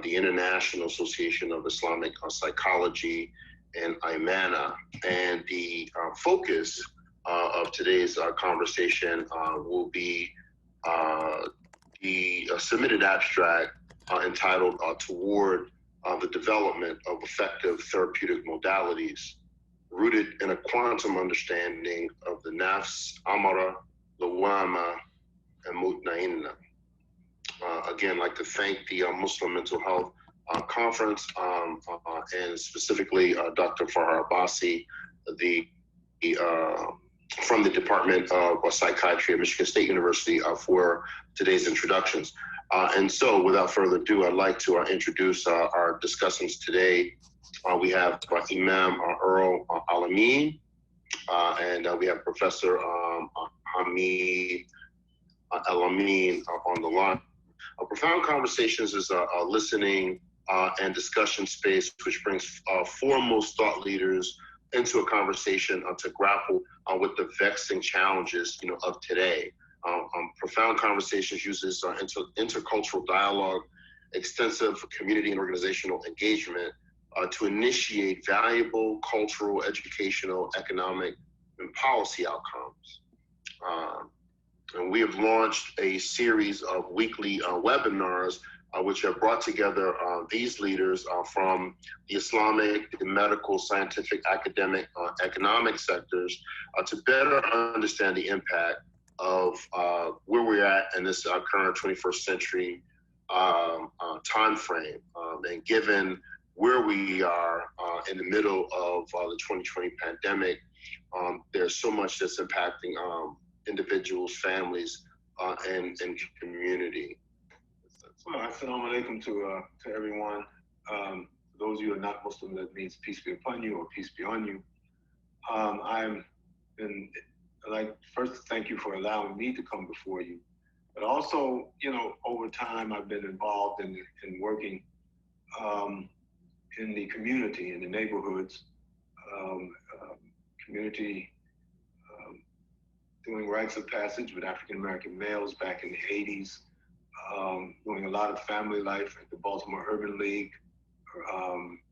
the International Association of Islamic Psychology, and Ammara. And the focus of today's conversation will be the submitted abstract entitled Toward the Development of Effective Therapeutic Modalities, rooted in a quantum understanding of the Nafs, Ammara, Lawama, and Mutnainah. Again, I'd like to thank the Muslim Mental Health Conference and specifically Dr. Farhar Abbasi, from the Department of Psychiatry at Michigan State University for today's introductions. And so without further ado, I'd like to introduce our discussants today. We have Imam Earl El-Amin, and we have Professor Hamid El-Amin on the line. Profound Conversations is a listening and discussion space which brings foremost thought leaders into a conversation to grapple with the vexing challenges, of today. Profound Conversations uses intercultural dialogue, extensive community and organizational engagement to initiate valuable cultural, educational, economic, and policy outcomes. And we have launched a series of weekly webinars which have brought together these leaders from the Islamic, the medical, scientific, academic, economic sectors to better understand the impact of where we're at in this current 21st century time frame. And given where we are in the middle of the 2020 pandemic, there's so much that's impacting individuals, families, and community. Well, assalamu alaikum to everyone. For those of you who are not Muslim, that means peace be upon you or peace be on you. I'd like first to thank you for allowing me to come before you. But also, over time, I've been involved in working in the community, in the neighborhoods, community, doing rites of passage with African-American males back in the 80s, doing a lot of family life at the Baltimore Urban League,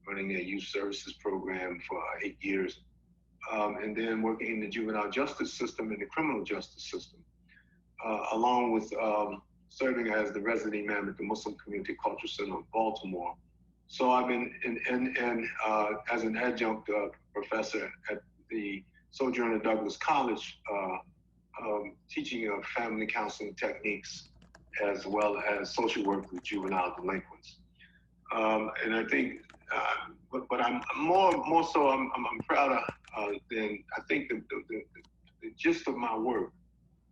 running a youth services program for 8 years, and then working in the juvenile justice system and the criminal justice system, along with serving as the resident imam at the Muslim Community Culture Center of Baltimore. So I've been as an adjunct professor at the Sojourner Douglas College, teaching family counseling techniques as well as social work with juvenile delinquents. And I think, but I'm more so, I'm prouder than, I think the gist of my work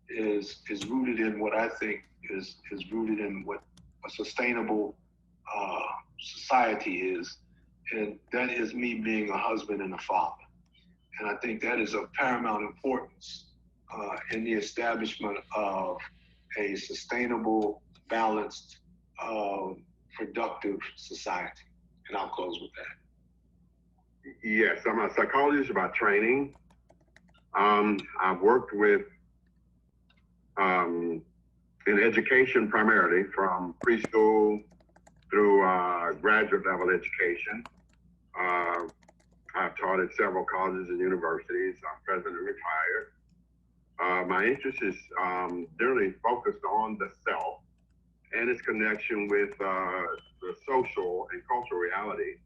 is rooted in what I think is rooted in what a sustainable society is, and that is me being a husband and a father. And I think that is of paramount importance in the establishment of a sustainable, balanced, productive society. And I'll close with that. Yes, I'm a psychologist by training. I've worked with in education primarily, from preschool through graduate level education. I've taught at several colleges and universities. I'm present and retired. My interest is generally focused on the self and its connection with the social and cultural reality.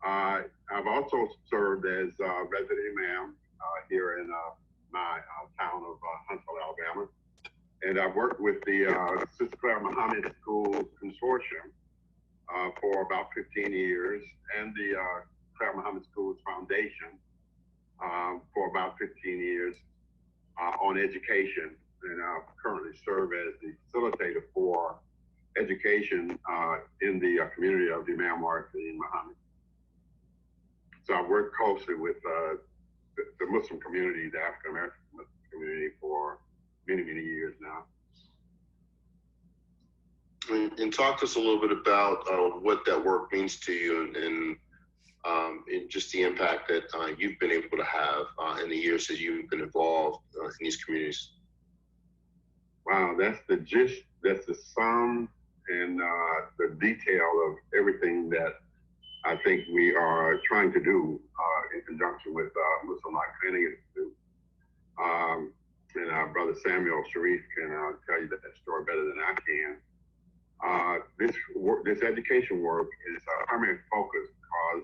I've also served as resident imam here in my town of Huntsville, Alabama. And I've worked with the Sister Claire Muhammad School Consortium for about 15 years, and the Claire Muhammad Schools Foundation for about 15 years on education. And I currently serve as the facilitator for education in the community of the Imam and Muhammad. So I've worked closely with the Muslim community, the African American Muslim community, for many, many years now. And talk to us a little bit about what that work means to you and just the impact that you've been able to have in the years that you've been involved in these communities. Wow, that's the gist, that's the sum and the detail of everything that I think we are trying to do in conjunction with Muslim Life Training Institute. And our brother Samuel Sharif can tell you that story better than I can. This education work is a primary focus because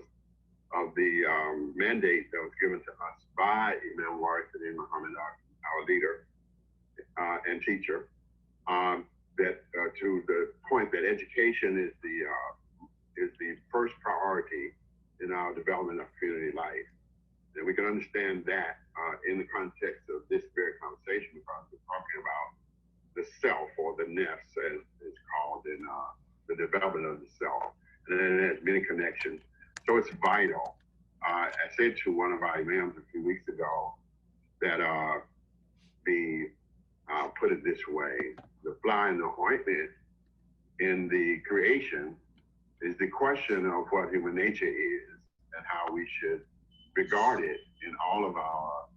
of the mandate that was given to us by Imam Muhammad, our leader and teacher, that to the point that education is the first priority in our development of community life. And we can understand that in the context of this very conversation, because we're talking about the self, or the Nafs, as it's called, in the development of the self. And then it has many connections. So it's vital. I said to one of our imams a few weeks ago that put it this way, the fly in the ointment in the creation is the question of what human nature is and how we should regard it in all of our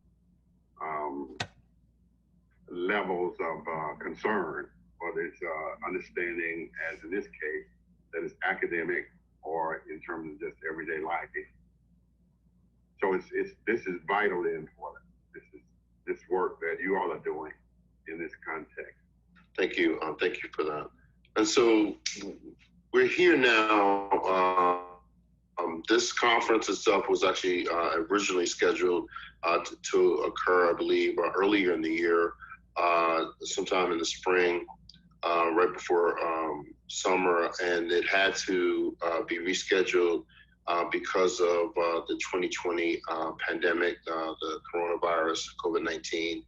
levels of concern, whether it's understanding, as in this case, that it's academic or in terms of just everyday life. So this is vitally important. This work that you all are doing in this context. Thank you. Thank you for that. And so we're here now. This conference itself was actually originally scheduled to occur, I believe, earlier in the year, sometime in the spring, right before summer, and it had to be rescheduled because of the 2020 pandemic, the coronavirus, COVID-19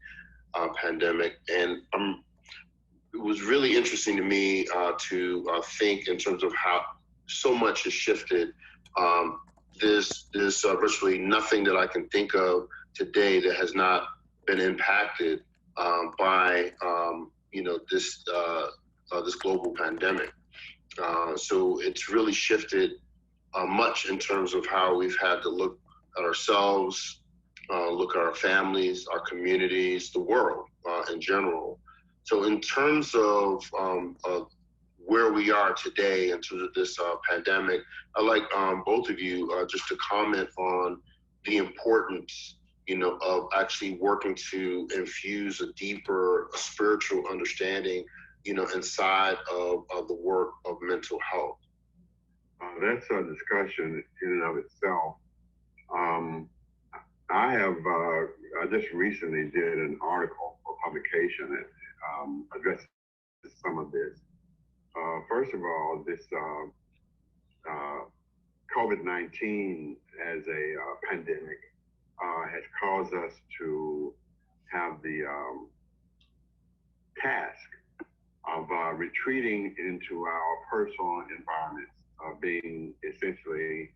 pandemic. And it was really interesting to me to think in terms of how so much has shifted. There's virtually nothing that I can think of today that has not been impacted by this global pandemic. So it's really shifted much in terms of how we've had to look at ourselves, look at our families, our communities, the world in general. So in terms of where we are today in terms of this pandemic, I'd like both of you just to comment on the importance, of actually working to infuse a deeper spiritual understanding, inside of the work of mental health. That's a discussion in and of itself. I just recently did an article for publication that addresses some of this. First of all, this COVID-19 as a pandemic has caused us to have the task of retreating into our personal environments, being essentially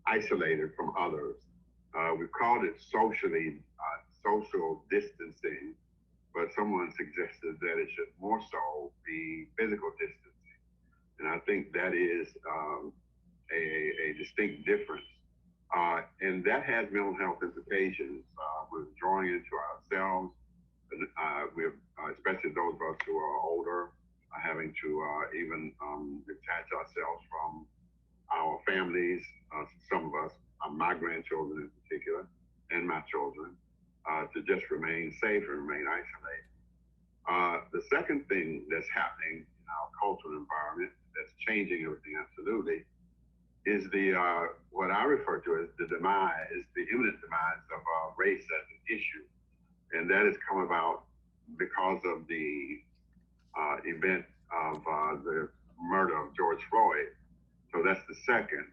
isolated from others. We've called it social distancing, but someone suggested that it should more so be physical distancing. And I think that is a distinct difference. And that has mental health implications. We're drawing into ourselves, especially those of us who are older, having to even detach ourselves from our families, some of us, my grandchildren in particular, and my children, to just remain safe and remain isolated. The second thing that's happening in our cultural environment that's changing everything absolutely is what I refer to as the imminent demise of race as an issue. And that has come about because of the event of the murder of George Floyd. So that's the second.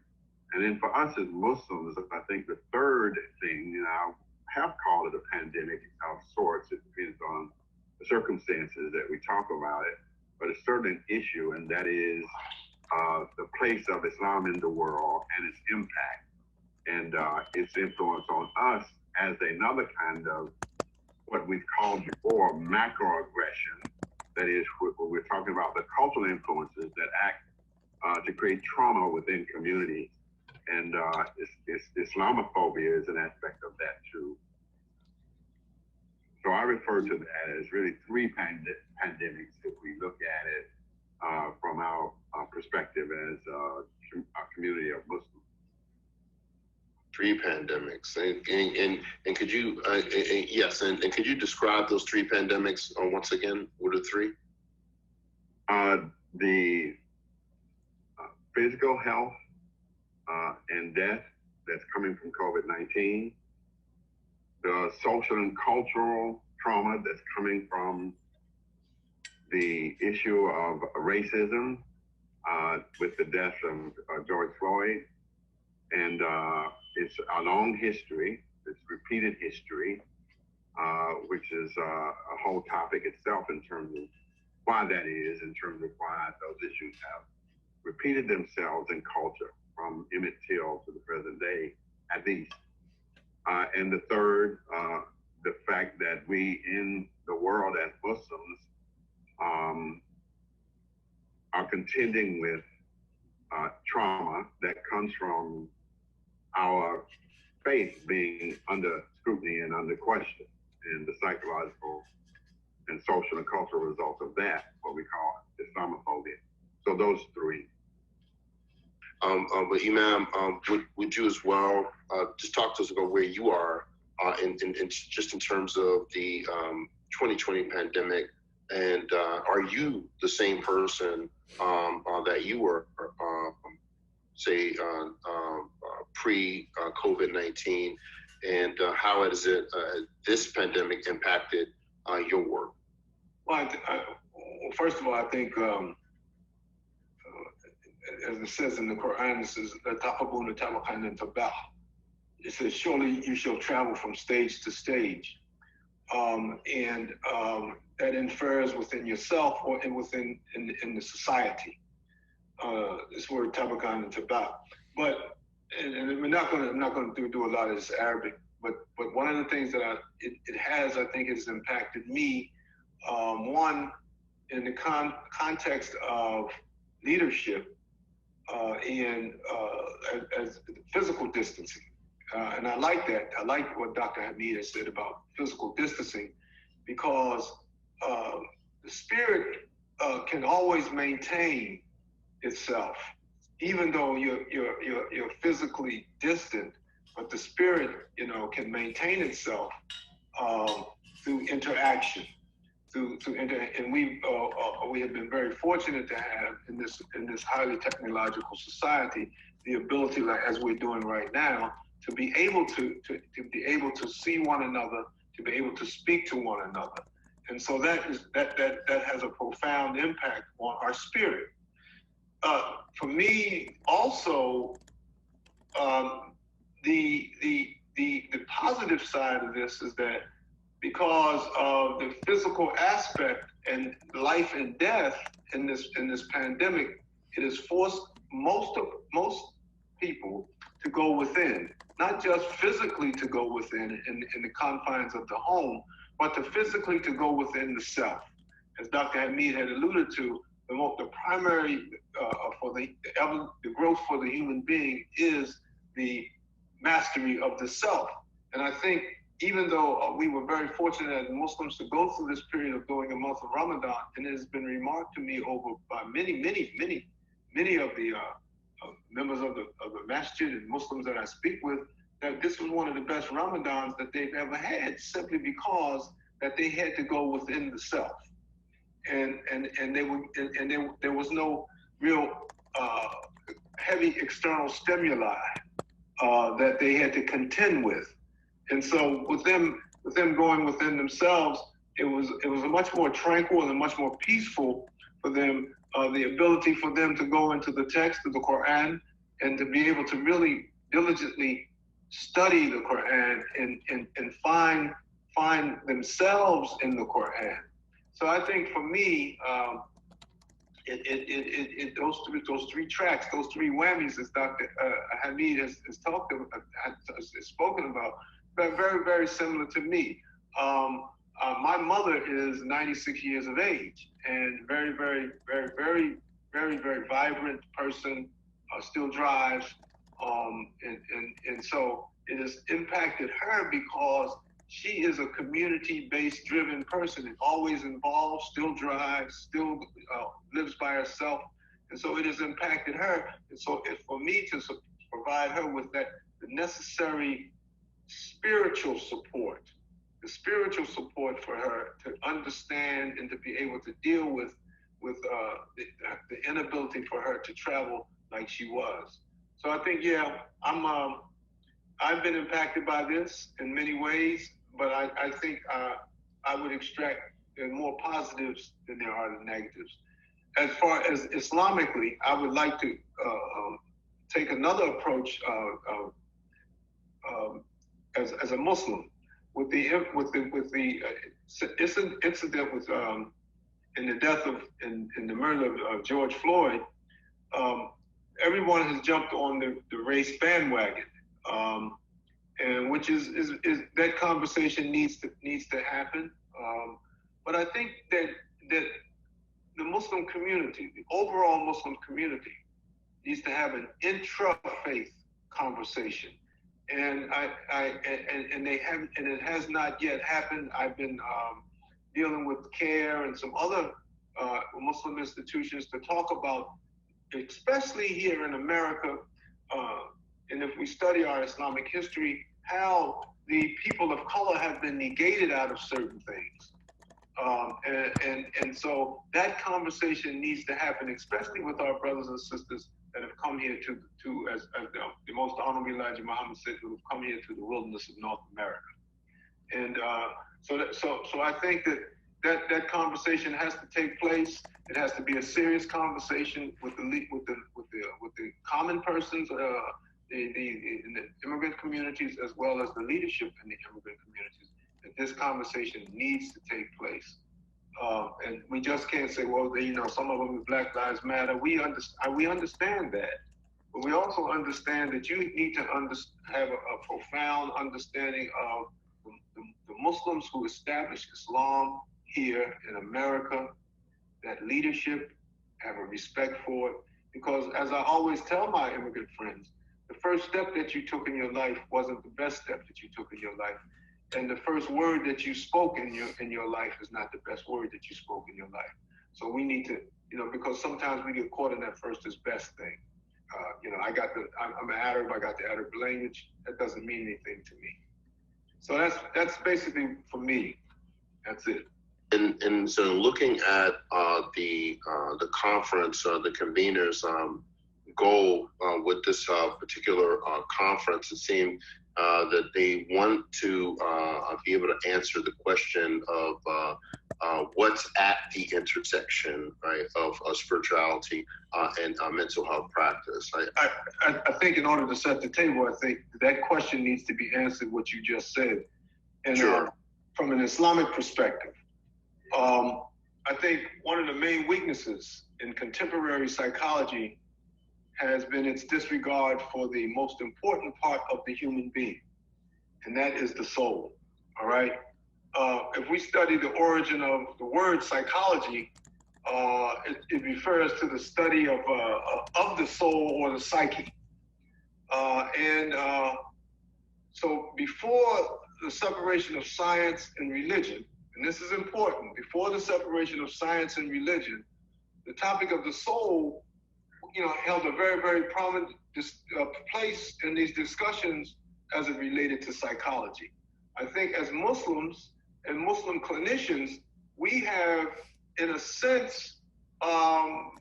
And then for us as Muslims, I think the third thing, I have called it a pandemic of sorts. It depends on the circumstances that we talk about it, but it's certainly an issue, and that is the place of Islam in the world and its impact and its influence on us as another kind of what we've called before macroaggression. That is, we're talking about the cultural influences that act to create trauma within communities. And Islamophobia is an aspect of that too. So I refer to that as really three pandemics if we look at it from our perspective as a community of Muslims. Three pandemics, and could you yes, and could you describe those three pandemics once again? What are three? The physical health and death that's coming from COVID-19, the social and cultural trauma that's coming from the issue of racism with the death of George Floyd, and it's a long history, it's repeated history, which is a whole topic itself in terms of why that is, in terms of why those issues have repeated themselves in culture from Emmett Till to the present day, at least. And the third, the fact that we in the world as Muslims are contending with trauma that comes from our faith being under scrutiny and under question, and the psychological and social and cultural results of that, what we call Islamophobia. So those three. But Imam, would you as well just talk to us about where you are in just in terms of the 2020 pandemic, and are you the same person that you were, say, pre-COVID-19, and how has this pandemic impacted your work? Well, first of all, I think, as it says in the Quran, it says, it says, surely you shall travel from stage to stage. And that infers within yourself or within the society. This word tabakan and tabak. But, and I'm not going to do a lot of this Arabic, but one of the things that it has, I think, has impacted me, one, in the context of leadership, and as physical distancing. And I like that. I like what Dr. Hameed has said about physical distancing, because the spirit can always maintain itself, even though you're physically distant. But the spirit, can maintain itself through interaction. And we have been very fortunate to have in this highly technological society the ability, like as we're doing right now, to be able to see one another, to be able to speak to one another. And so that has a profound impact on our spirit. For me, also, the positive side of this is that because of the physical aspect and life and death in this pandemic, it has forced most people to go within, not just physically to go within in the confines of the home, but to physically to go within the self. As Dr. Hameed had alluded to, the primary for the growth for the human being is the mastery of the self. And I think even though we were very fortunate as Muslims to go through this period of during the month of Ramadan, and it has been remarked to me by many of the members of the masjid and Muslims that I speak with, that this was one of the best Ramadans that they've ever had, simply because that they had to go within the self, and there was no real heavy external stimuli that they had to contend with. And so with them going within themselves, it was a much more tranquil and a much more peaceful for them, the ability for them to go into the text of the Quran and to be able to really diligently study the Quran and find themselves in the Quran. So I think for me, those three tracks, those three whammies, as Dr. Hameed has talked about, has spoken about, are very, very similar to me. My mother is 96 years of age and very, very, very, very, very, very vibrant person, still drives. And so it has impacted her because she is a community-based driven person and always involved, still drives, still lives by herself. And so it has impacted her. And so for me to provide her with the necessary spiritual support, the spiritual support for her to understand and to be able to deal with the inability for her to travel like she was. So I think, yeah, I've been impacted by this in many ways, but I think I would extract more positives than there are the negatives. As far as Islamically, I would like to take another approach as a Muslim with the incident with in the death of in the murder of George Floyd. Everyone has jumped on the race bandwagon. And which is that conversation needs to happen. But I think that the Muslim community, the overall Muslim community, needs to have an intra-faith conversation. And it has not yet happened. I've been dealing with CARE and some other Muslim institutions to talk about, especially here in America, and if we study our Islamic history, how the people of color have been negated out of certain things. And so that conversation needs to happen, especially with our brothers and sisters that have come here to as the most honorable Elijah Muhammad said, who have come here to the wilderness of North America. And so I think that conversation has to take place. It has to be a serious conversation with the common persons, in the immigrant communities, as well as the leadership in the immigrant communities, that this conversation needs to take place. And we just can't say, well, some of them are Black Lives Matter. We understand that. But we also understand that you need to have a profound understanding of the Muslims who established Islam here in America, that leadership, have a respect for it. Because as I always tell my immigrant friends, the first step that you took in your life wasn't the best step that you took in your life. And the first word that you spoke in your life is not the best word that you spoke in your life. So we need to, because sometimes we get caught in that first is best thing. I'm an Arab, I got the Arab language. That doesn't mean anything to me. So that's basically for me. That's it. And so looking at the conference, the conveners' goal with this particular conference, it seemed that they want to be able to answer the question of what's at the intersection, right, of spirituality and mental health practice. I think in order to set the table, I think that question needs to be answered what you just said. And sure. From an Islamic perspective, I think one of the main weaknesses in contemporary psychology has been its disregard for the most important part of the human being, and that is the soul, all right? If we study the origin of the word psychology, it refers to the study of the soul or the psyche. So before the separation of science and religion, and this is important, before the separation of science and religion, the topic of the soul, held a very, very prominent place in these discussions as it related to psychology. I think as Muslims and Muslim clinicians, we have, in a sense, gotten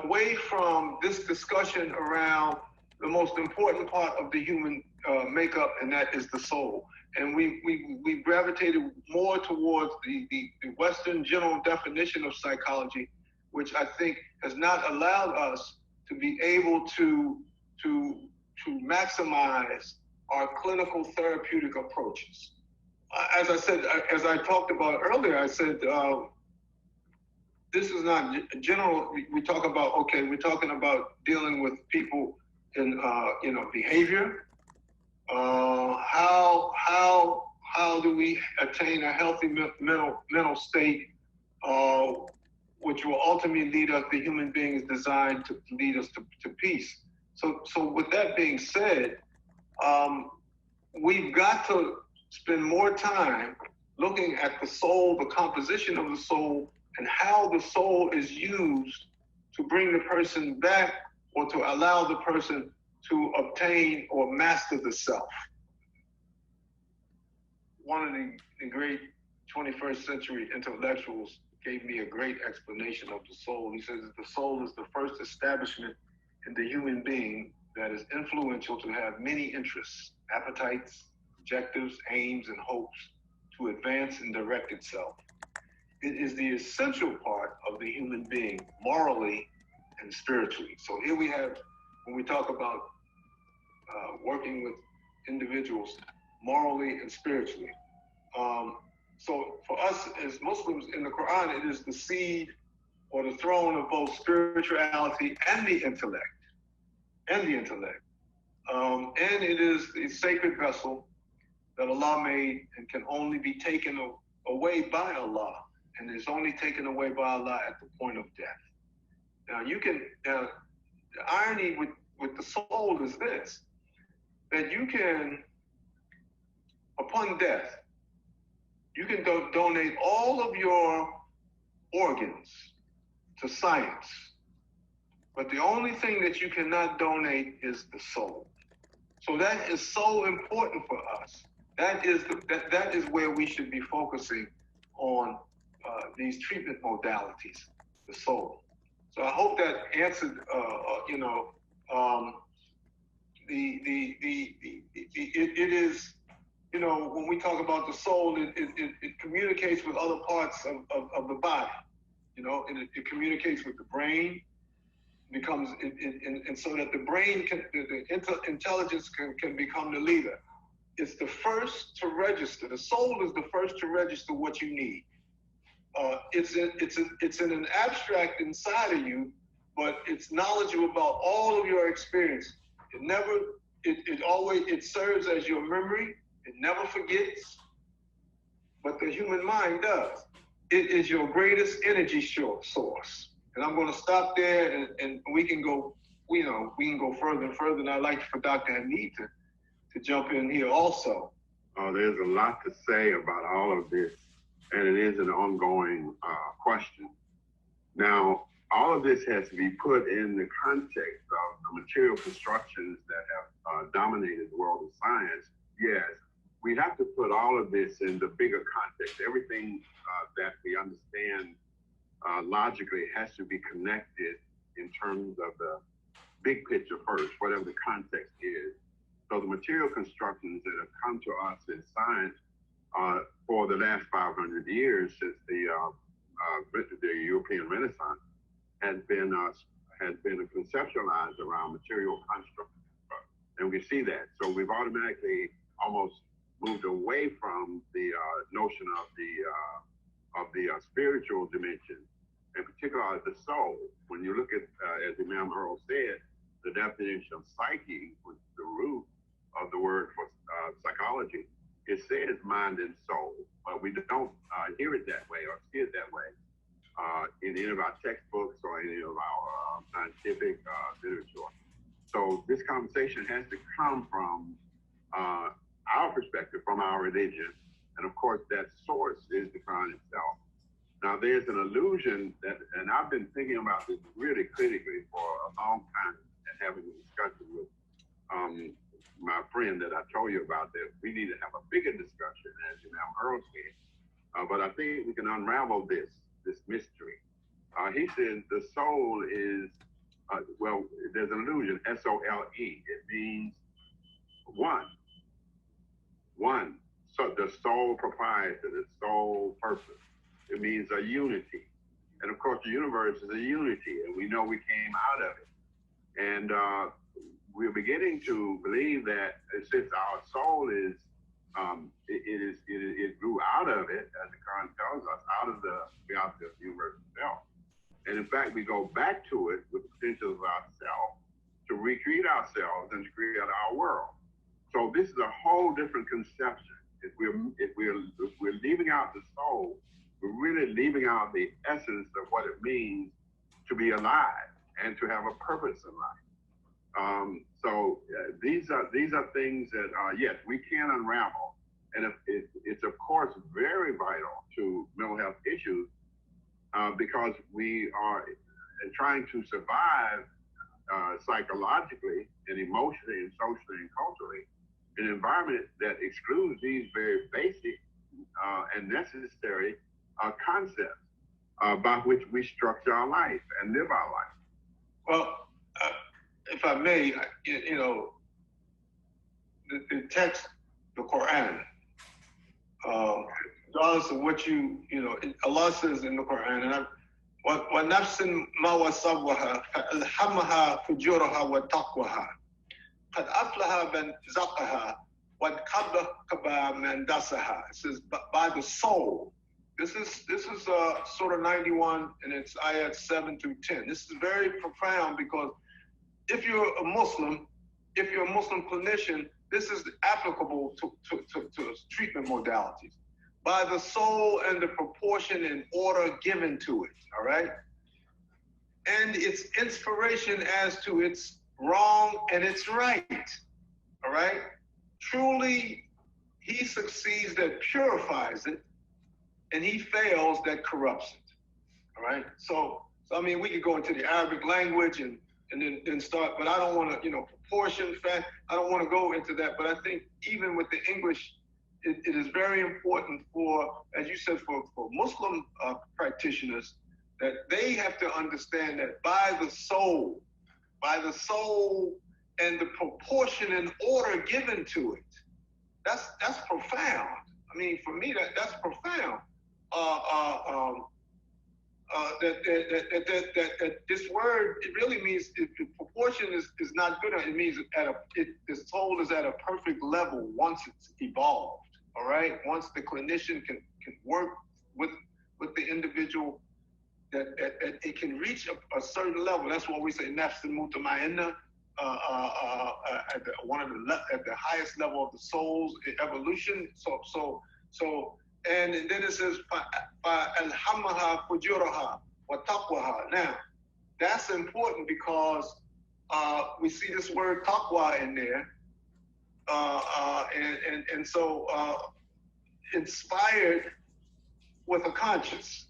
away from this discussion around the most important part of the human makeup, and that is the soul. And we gravitated more towards the Western general definition of psychology, which I think has not allowed us to be able to maximize our clinical therapeutic approaches. as I said, as I talked about earlier, I said, this is not general. We talk about, okay, we're talking about dealing with people in, you know, behavior. How do we attain a healthy mental state, which will ultimately lead us, the human beings designed to lead us to peace. So with that being said, we've got to spend more time looking at the soul, the composition of the soul, and how the soul is used to bring the person back or to allow the person to obtain or master the self. One of the great 21st century intellectuals gave me a great explanation of the soul. He says that the soul is the first establishment in the human being that is influential to have many interests, appetites, objectives, aims, and hopes to advance and direct itself. It is the essential part of the human being, morally and spiritually. So here we have, when we talk about working with individuals morally and spiritually. So for us as Muslims, in the Quran, it is the seed or the throne of both spirituality and the intellect. And it is the sacred vessel that Allah made and can only be taken away by Allah, and is only taken away by Allah at the point of death. Now you can, the irony with the soul is this, that you can, upon death, you can donate all of your organs to science, but the only thing that you cannot donate is the soul. So that is so important for us. That is where we should be focusing on these treatment modalities, the soul. So I hope that answered, you know, it is, you know, when we talk about the soul, it communicates with other parts of the body, you know, and it communicates with the brain, becomes, and so that the brain can, the intelligence can become the leader. It's the first to register. The soul is the first to register what you need. It's in an abstract inside of you, but it's knowledgeable about all of your experience. It serves as your memory. It never forgets, but the human mind does. It is your greatest energy source. And I'm going to stop there, and we can go, you know, we can go further and further. And I'd like for Dr. Hameed to jump in here also. There's a lot to say about all of this, and it is an ongoing question. Now, all of this has to be put in the context of the material constructions that have dominated the world of science. Yes, we have to put all of this in the bigger context. Everything that we understand logically has to be connected in terms of the big picture first, whatever the context is. So the material constructions that have come to us in science for the last 500 years since the European Renaissance has been conceptualized around material constructs. And we see that. So we've automatically almost moved away from the notion of the spiritual dimension, in particular the soul. When you look at, as Imam Earl said, the definition of psyche, which is the root of the word for psychology, it says mind and soul, but we don't hear it that way or see it that way in any of our textbooks or any of our scientific literature. So this conversation has to come from our perspective, from our religion, and of course that source is the Quran itself. Now there's an illusion that, and I've been thinking about this really critically for a long time, and having a discussion with my friend that I told you about, that we need to have a bigger discussion, as Imam Earl said. But I think we can unravel this mystery. He said the soul is, well, there's an illusion, S-O-L-E. It means one. So the sole proprietor, the sole purpose. It means a unity. And of course, the universe is a unity, and we know we came out of it. And we're beginning to believe that since our soul is, it out of it, as the Quran tells us, out of the universe itself. And in fact, we go back to it with the potential of ourselves to recreate ourselves and to create our world. So this is a whole different conception. If we're leaving out the soul, we're really leaving out the essence of what it means to be alive and to have a purpose in life. These are things that yes, we can unravel, and it's of course very vital to mental health issues because we are trying to survive psychologically and emotionally and socially and culturally in an environment that excludes these very basic and necessary concepts by which we structure our life and live our life. Well, if I may, you know, the text, the Quran, regardless of what you know, Allah says in the Quran, and وَنَفْسٍ مَا وَسَوَّهَا فَأَلْهَمَهَا فُجُورَهَا وَتَقْوَهَا قَدْ أَفْلَحَ مَنْ زَكَّاهَا وَقَدْ خَابَ مَنْ دَسَّاهَا. It says by the soul. This is Surah 91, and it's ayat 7 through 10. This is very profound because if you're a Muslim clinician, this is applicable to treatment modalities. By the soul and the proportion and order given to it, all right? And its inspiration as to its wrong and its right, all right? Truly, he succeeds that purifies it, and he fails that corrupts it, all right? So I mean, we could go into the Arabic language and then start, but I don't want to, you know, proportion, fact, I don't want to go into that, but I think even with the English, it is very important for, as you said, for Muslim practitioners, that they have to understand that by the soul and the proportion and order given to it, that's profound. I mean, for me, that's profound. That this word, it really means proportion is not good. It means the soul is at a perfect level once it's evolved. All right, once the clinician can work with the individual, that it can reach a certain level. That's what we say Nafs and Mutnainah at the highest level of the soul's evolution. And then it says Al-Hammaha Fujuraha wa Taqwaha. Now, that's important because we see this word taqwa in there. So inspired with a conscience,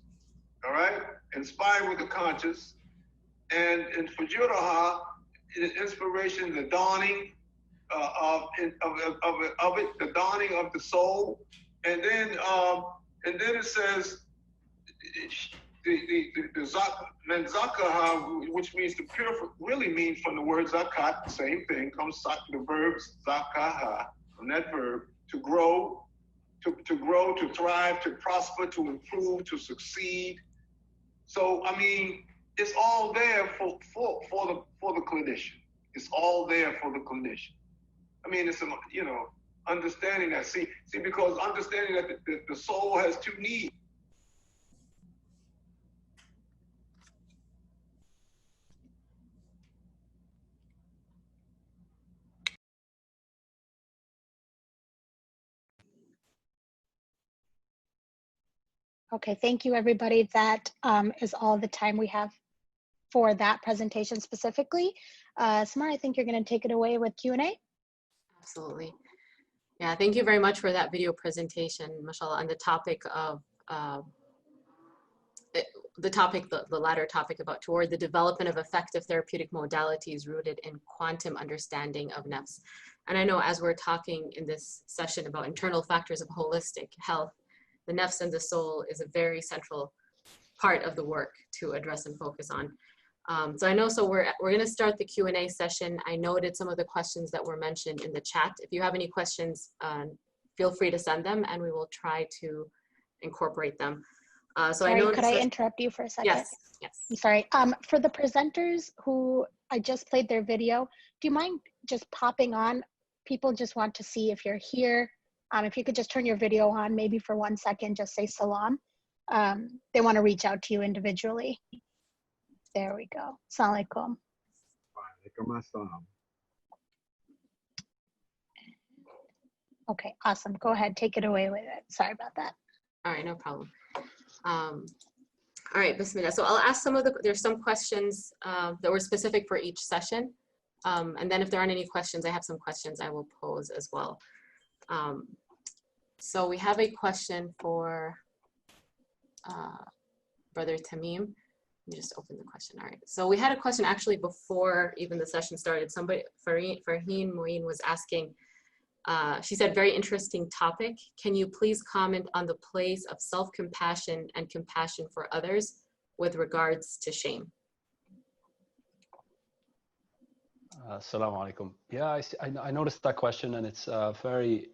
all right? Inspired with a conscience. And in Fujuraha, inspiration, the dawning of it, the dawning of the soul. And then it says the man zakaha, which means to purify, really means from the word zakat, same thing, comes the verb zakaha, from that verb, to grow, to thrive, to prosper, to improve, to succeed. So I mean, it's all there for the clinician. It's all there for the clinician. I mean, it's understanding that. See, because understanding that the soul has two needs. Okay, thank you, everybody. That is all the time we have for that presentation specifically. Samar, I think you're going to take it away with Q&A. Absolutely. Yeah, thank you very much for that video presentation, mashallah, on the topic of the latter topic about toward the development of effective therapeutic modalities rooted in quantum understanding of nafs. And I know as we're talking in this session about internal factors of holistic health, the nafs and the soul is a very central part of the work to address and focus on. So we're going to start the Q&A session. I noted some of the questions that were mentioned in the chat. If you have any questions, feel free to send them and we will try to incorporate them. Sorry, could I interrupt you for a second? Yes, yes. I'm sorry. For the presenters who I just played their video, do you mind just popping on? People just want to see if you're here If you could just turn your video on, maybe for 1 second, just say salam. They want to reach out to you individually. There we go. Assalamu alaikum. Walaikum assalam. Okay, awesome. Go ahead, take it away with it. Sorry about that. All right, no problem. All right, bismillah. So I'll ask there's some questions that were specific for each session. And then if there aren't any questions, I have some questions I will pose as well. So we have a question for Brother Tamim. Let me just open the question. All right. So we had a question actually before even the session started. Somebody, Farheen Moeen, was asking, she said, very interesting topic. Can you please comment on the place of self-compassion and compassion for others with regards to shame? Assalamu alaikum. Yeah, I noticed that question, and it's very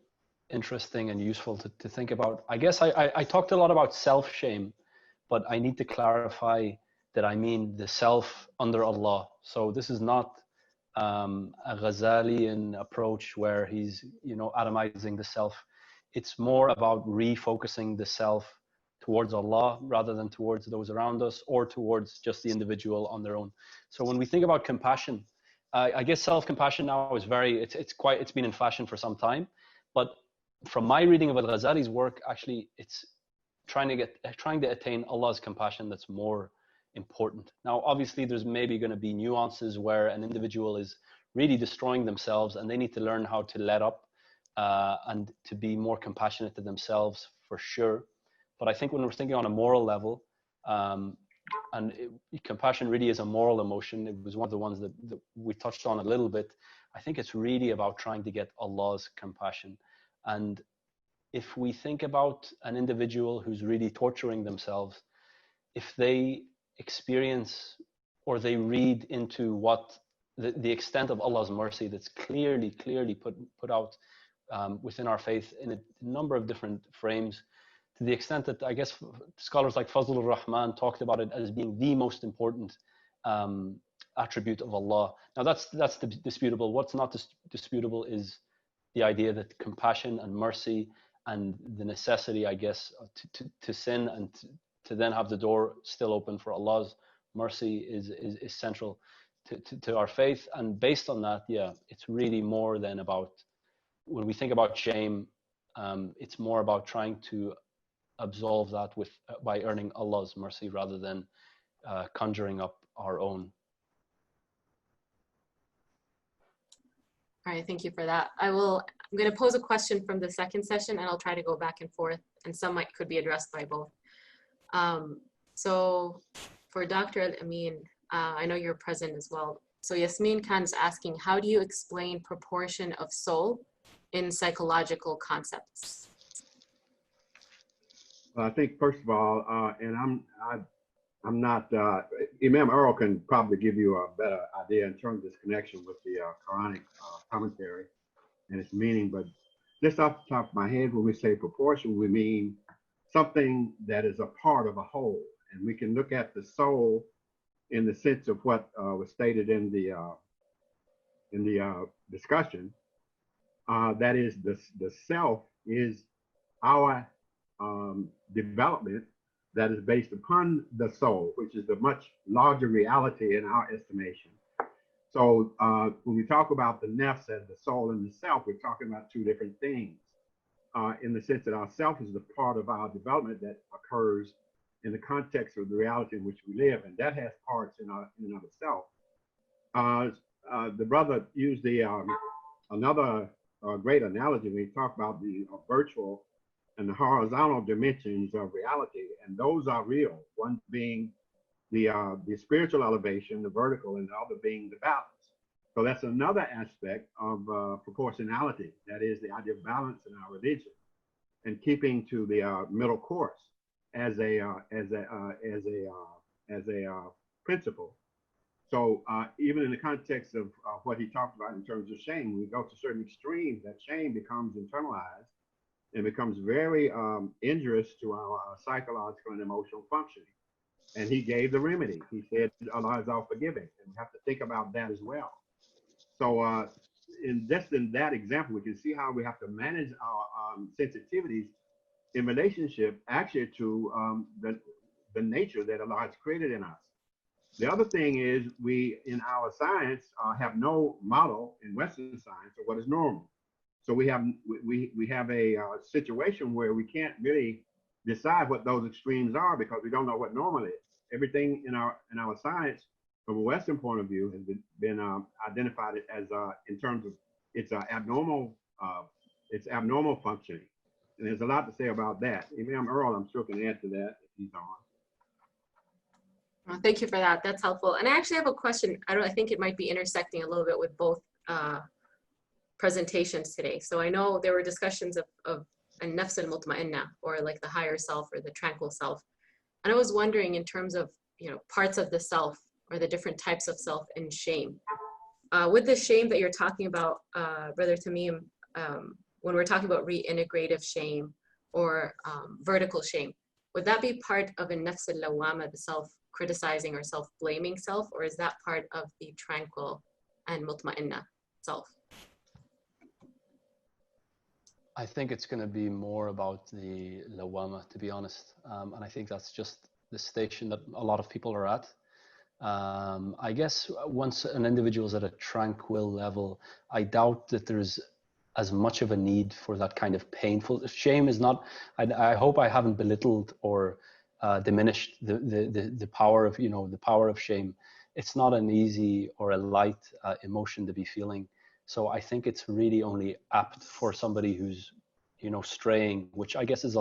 interesting and useful to think about. I guess I talked a lot about self-shame, but I need to clarify that I mean the self under Allah. So this is not a Ghazalian approach where he's, atomizing the self. It's more about refocusing the self towards Allah rather than towards those around us or towards just the individual on their own. So when we think about compassion, I guess self-compassion now is it's been in fashion for some time, but from my reading of Al-Ghazali's work, actually it's trying to attain Allah's compassion that's more important. Now, obviously there's maybe going to be nuances where an individual is really destroying themselves and they need to learn how to let up and to be more compassionate to themselves for sure. But I think when we're thinking on a moral level, compassion really is a moral emotion. It was one of the ones that we touched on a little bit. I think it's really about trying to get Allah's compassion. And if we think about an individual who's really torturing themselves, if they experience or they read into what the extent of Allah's mercy that's clearly put out within our faith in a number of different frames, to the extent that I guess scholars like Fazlur Rahman talked about it as being the most important attribute of Allah. Now that's disputable. What's not disputable is the idea that compassion and mercy and the necessity, I guess, to sin and to then have the door still open for Allah's mercy is central to our faith. And based on that, yeah, it's really more than about, when we think about shame, it's more about trying to absolve that by earning Allah's mercy rather than conjuring up our own. All right, thank you for that. I'm going to pose a question from the second session, and I'll try to go back and forth, and some could be addressed by both. So for Dr. El-Amin, I know you're present as well. So Yasmin Khan's asking, how do you explain proportion of soul in psychological concepts? Well, I think first of all, and I'm not, Imam Earl can probably give you a better idea in terms of this connection with the Quranic commentary and its meaning, but just off the top of my head, when we say proportion, we mean something that is a part of a whole. And we can look at the soul in the sense of what was stated in the discussion. That is, the self is our development that is based upon the soul, which is a much larger reality in our estimation. So when we talk about the nafs and the soul and the self, we're talking about two different things in the sense that our self is the part of our development that occurs in the context of the reality in which we live, and that has parts in and of itself. The brother used another great analogy when he talked about the virtual and the horizontal dimensions of reality, and those are real. One being the spiritual elevation, the vertical, and the other being the balance. So that's another aspect of proportionality. That is the idea of balance in our religion, and keeping to the middle course as a principle. So even in the context of what he talked about in terms of shame, when we go to certain extremes, that shame becomes internalized and becomes very injurious to our psychological and emotional functioning. And he gave the remedy. He said, Allah is all forgiving. And we have to think about that as well. So in that example, we can see how we have to manage our sensitivities in relationship actually to the nature that Allah has created in us. The other thing is we, in our science, have no model in Western science of what is normal. So we have a situation where we can't really decide what those extremes are because we don't know what normal is. Everything in our science, from a Western point of view, has been identified as in terms of its abnormal functioning. And there's a lot to say about that. Imam Earl, I'm sure, can add to that if he's on. Well, thank you for that. That's helpful. And I actually have a question. I think it might be intersecting a little bit with both presentations today. So I know there were discussions of Nafs and Mutnainah, or like the higher self or the tranquil self. And I was wondering, in terms of, you know, parts of the self or the different types of self in shame. With the shame that you're talking about, Brother Tamim, when we're talking about reintegrative shame or vertical shame, would that be part of a Nafs al-Lawama, the self-criticizing or self-blaming self, or is that part of the tranquil and Mutnainah self? I think it's going to be more about the Lawama, to be honest. And I think that's just the station that a lot of people are at. I guess once an individual is at a tranquil level, I doubt that there's as much of a need for that kind of painful shame. Is not, I hope I haven't belittled or diminished the power of, you know, the power of shame. It's not an easy or a light emotion to be feeling. So I think it's really only apt for somebody who's, you know, straying, which I guess is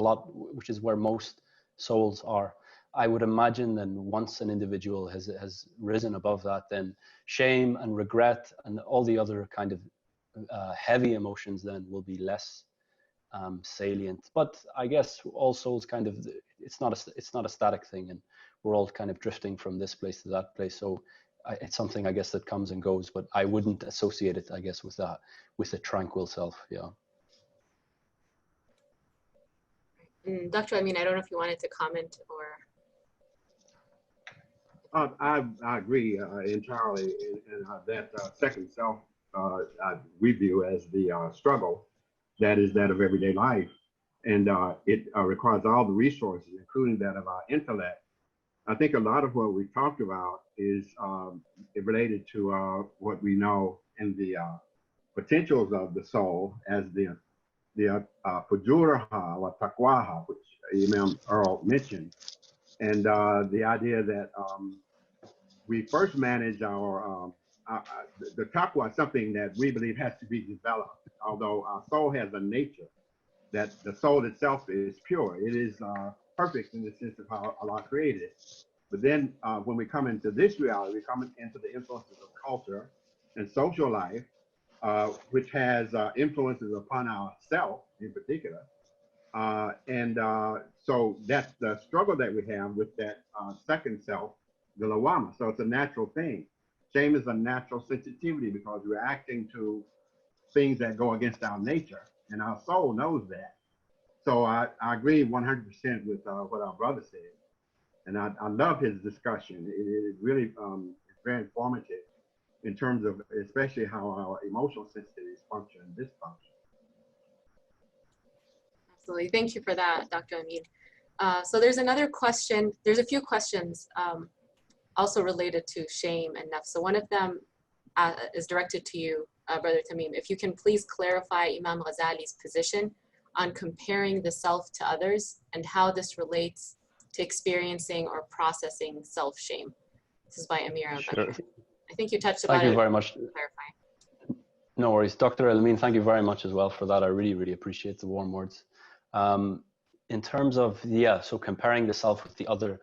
which is where most souls are. I would imagine then once an individual has risen above that, then shame and regret and all the other kind of heavy emotions then will be less salient. But I guess all souls kind of, it's not a static thing, and we're all kind of drifting from this place to that place. So it's something, I guess, that comes and goes, but I wouldn't associate it, I guess, with the tranquil self. Yeah. Dr. Amin, I don't know if you wanted to comment or. I agree entirely, and that second self we view as the struggle that is that of everyday life, and it requires all the resources, including that of our intellect. I think a lot of what we talked about is related to what we know in the potentials of the soul as the fujuraha or taqwaha, which Imam Earl mentioned, and the idea that we first manage our the taqwa is something that we believe has to be developed. Although our soul has a nature that the soul itself is pure, it is perfect in the sense of how Allah created it. But then when we come into this reality, we come into the influences of culture and social life, which has influences upon ourself in particular. So that's the struggle that we have with that second self, the Lawama. So it's a natural thing. Shame is a natural sensitivity because we're acting to things that go against our nature, and our soul knows that. So I agree 100% with what our brother said. And I love his discussion. It really is very informative in terms of especially how our emotional sensitivities function and dysfunction. Absolutely. Thank you for that, Dr. Amin. So there's another question. There's a few questions also related to shame and nafs. So one of them is directed to you, Brother Tamim. If you can please clarify Imam Ghazali's position on comparing the self to others and how this relates to experiencing or processing self-shame. This is by Ammara. Sure. I think you touched about it. Thank you very much. Clarify. No worries. Dr. El-Amin, thank you very much as well for that. I really, really appreciate the warm words. In terms of, so comparing the self with the other,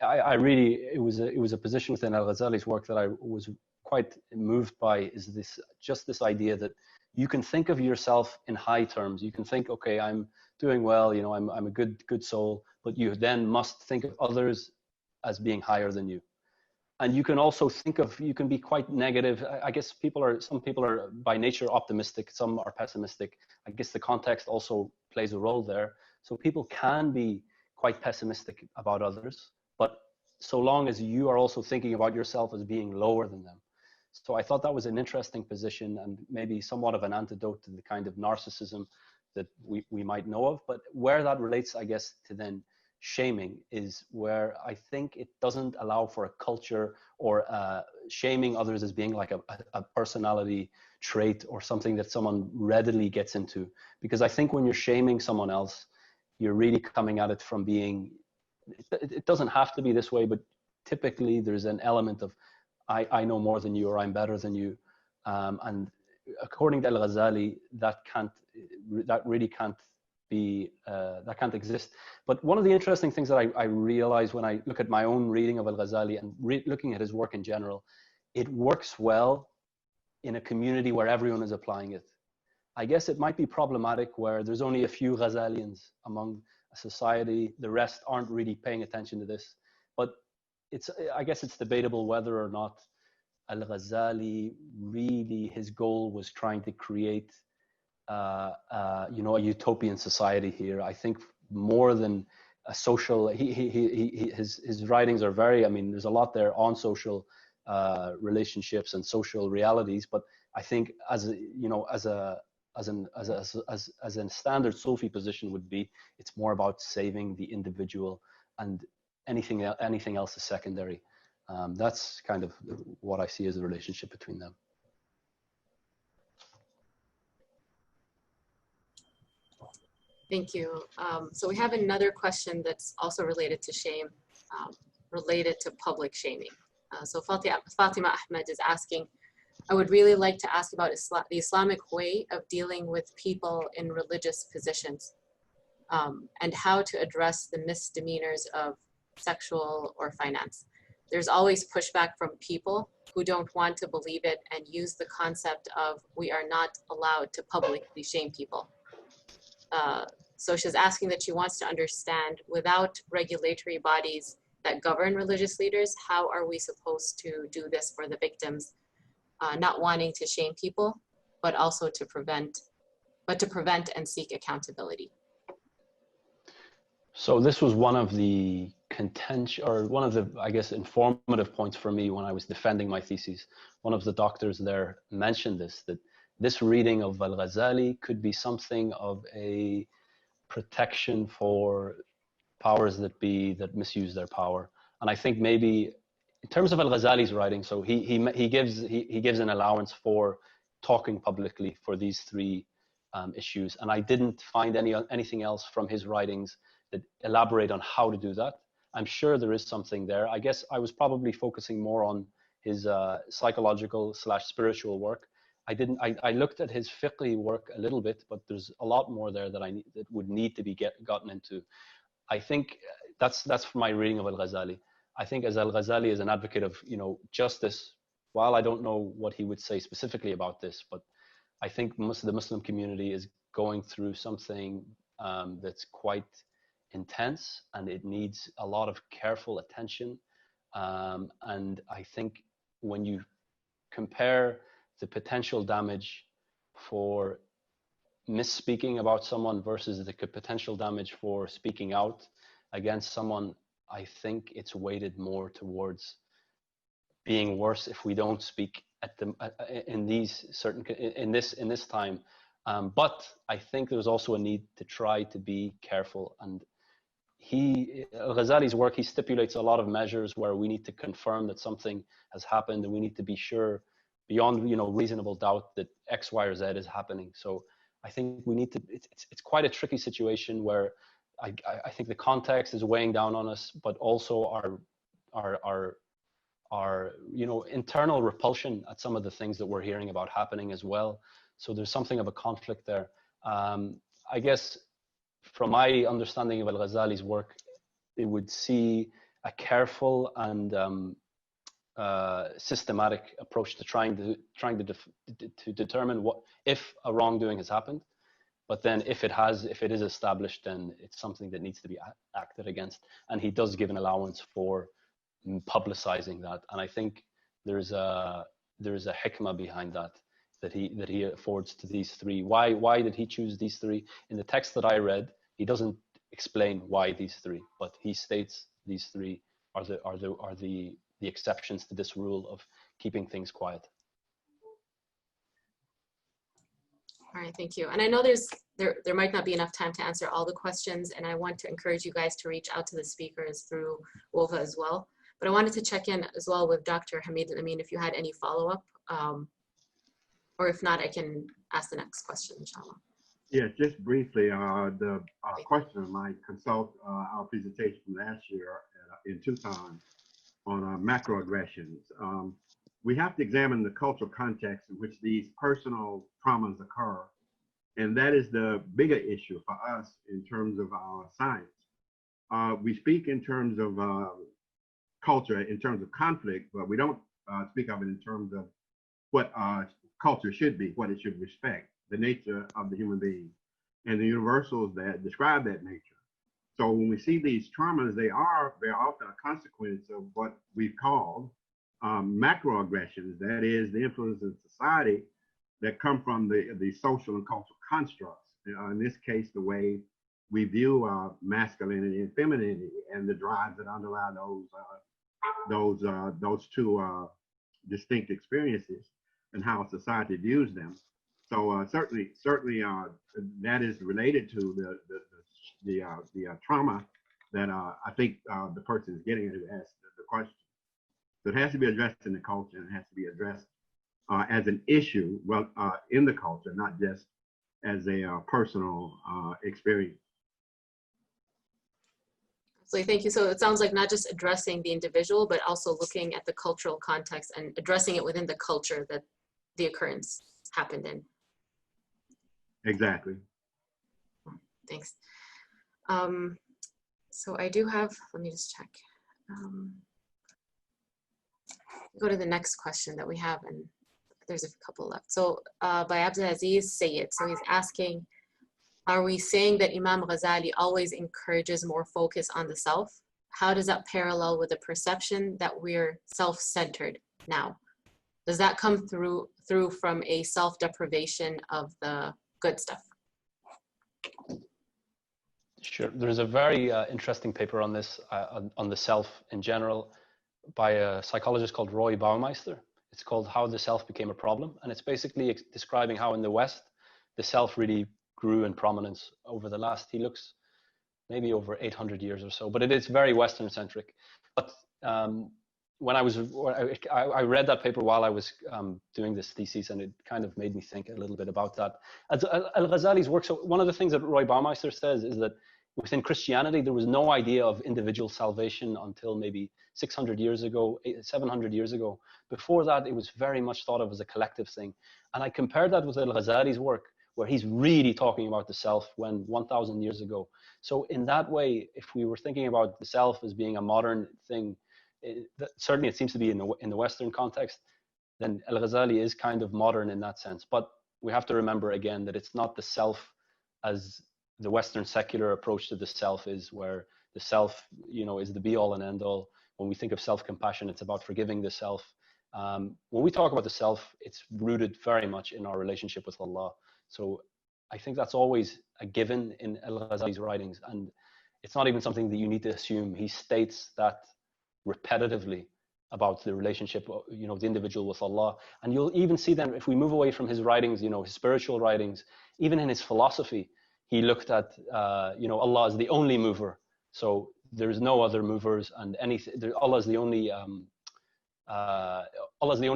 I really, it was a position within Al-Ghazali's work that I was quite moved by, is this idea that you can think of yourself in high terms. You can think, okay, I'm doing well, you know, I'm a good soul, but you then must think of others as being higher than you. And you can also you can be quite negative. I guess some people are by nature optimistic, some are pessimistic. I guess the context also plays a role there. So people can be quite pessimistic about others, but so long as you are also thinking about yourself as being lower than them. So I thought that was an interesting position and maybe somewhat of an antidote to the kind of narcissism that we might know of. But where that relates, I guess, to then shaming is where I think it doesn't allow for a culture or shaming others as being like a personality trait or something that someone readily gets into. Because I think when you're shaming someone else, you're really coming at it from being, it doesn't have to be this way, but typically there's an element of, I know more than you, or I'm better than you. And according to Al-Ghazali, that really can't be, that can't exist. But one of the interesting things that I realize when I look at my own reading of Al-Ghazali and looking at his work in general, it works well in a community where everyone is applying it. I guess it might be problematic where there's only a few Ghazalians among a society, the rest aren't really paying attention to this. But I guess it's debatable whether or not Al-Ghazali really, his goal was trying to create a utopian society here. I think more than a social, his writings are very, I mean, there's a lot there on social relationships and social realities, but I think as a standard Sufi position would be, it's more about saving the individual, and anything else is secondary. That's kind of what I see as the relationship between them. Thank you. So we have another question that's also related to shame, related to public shaming. So Fatima Ahmed is asking, I would really like to ask about the Islamic way of dealing with people in religious positions, and how to address the misdemeanors of sexual or finance. There's always pushback from people who don't want to believe it and use the concept of we are not allowed to publicly shame people. So she's asking that she wants to understand, without regulatory bodies that govern religious leaders, how are we supposed to do this for the victims, not wanting to shame people, but also to prevent and seek accountability. So this was one of the one of the, I guess, informative points for me when I was defending my thesis. One of the doctors there mentioned this, that this reading of Al-Ghazali could be something of a protection for powers that be that misuse their power. And I think maybe in terms of Al-Ghazali's writing, so he gives an allowance for talking publicly for these three issues, and I didn't find anything else from his writings that elaborate on how to do that. I'm sure there is something there. I guess I was probably focusing more on his psychological / spiritual work. I looked at his fiqh work a little bit, but there's a lot more there that that would need to be gotten into. I think that's from my reading of Al-Ghazali. I think as Al-Ghazali is an advocate of, justice, while I don't know what he would say specifically about this, but I think the Muslim community is going through something that's quite intense, and it needs a lot of careful attention. And I think when you compare the potential damage for misspeaking about someone versus the potential damage for speaking out against someone, I think it's weighted more towards being worse if we don't speak in this time. But I think there's also a need to try to be careful. And Ghazali's work, he stipulates a lot of measures where we need to confirm that something has happened, and we need to be sure beyond reasonable doubt that X, Y, or Z is happening. So I think we need to, it's quite a tricky situation where I think the context is weighing down on us, but also our internal repulsion at some of the things that we're hearing about happening as well. So there's something of a conflict there. I guess from my understanding of Al-Ghazali's work, it would see a careful and systematic approach to trying to determine what if a wrongdoing has happened, but then if it is established, then it's something that needs to be acted against. And he does give an allowance for publicizing that, and I think there's a hikmah behind that he affords to these three. Why did he choose these three? In the text that I read, he doesn't explain why these three, but he states these three are the exceptions to this rule of keeping things quiet. All right, thank you. And I know there might not be enough time to answer all the questions, and I want to encourage you guys to reach out to the speakers through WOVA as well. But I wanted to check in as well with Dr. Hamid Amin if you had any follow-up, or if not, I can ask the next question, inshallah. Yeah, just briefly, the question might consult our presentation from last year in Tucson on macroaggressions. We have to examine the cultural context in which these personal traumas occur. And that is the bigger issue for us in terms of our science. We speak in terms of culture, in terms of conflict, but we don't speak of it in terms of what culture should be, what it should respect, the nature of the human being, and the universals that describe that nature. So when we see these traumas, they are very often a consequence of what we've called macroaggressions, that is the influence of society that come from the social and cultural constructs. In this case, the way we view masculinity and femininity and the drives that underlie those two distinct experiences and how society views them. So certainly that is related to the trauma that I think the person is getting at who asked the question. So it has to be addressed in the culture, and it has to be addressed as an issue, well, in the culture, not just as a personal experience. So thank you. So it sounds like not just addressing the individual, but also looking at the cultural context and addressing it within the culture that the occurrence happened in. Exactly. Thanks. So I do have, let me just check. Go to the next question that we have, and there's a couple left. So by Abdulaziz Sayyid, so he's asking, are we saying that Imam Ghazali always encourages more focus on the self? How does that parallel with the perception that we're self-centered now? Does that come through from a self-deprivation of the good stuff? Sure. There's a very interesting paper on this, on the self in general, by a psychologist called Roy Baumeister. It's called How the Self Became a Problem. And it's basically describing how in the West, the self really grew in prominence over the last, he looks, maybe over 800 years or so, but it is very Western centric. But when I read that paper while I was doing this thesis, and it kind of made me think a little bit about that. Al-Ghazali's work, so one of the things that Roy Baumeister says is that within Christianity, there was no idea of individual salvation until maybe 600 years ago, 700 years ago. Before that, it was very much thought of as a collective thing. And I compared that with Al-Ghazali's work, where he's really talking about the self when 1,000 years ago. So in that way, if we were thinking about the self as being a modern thing, certainly it seems to be in the Western context, then Al-Ghazali is kind of modern in that sense. But we have to remember again that it's not the self as the Western secular approach to the self is, where the self, is the be all and end all. When we think of self-compassion, it's about forgiving the self. When we talk about the self, it's rooted very much in our relationship with Allah. So I think that's always a given in Al-Ghazali's writings, and it's not even something that you need to assume. He states that repetitively about the relationship, the individual with Allah. And you'll even see then, if we move away from his writings, his spiritual writings, even in his philosophy, he looked at, Allah as the only mover. So there's no other movers, and Allah is the only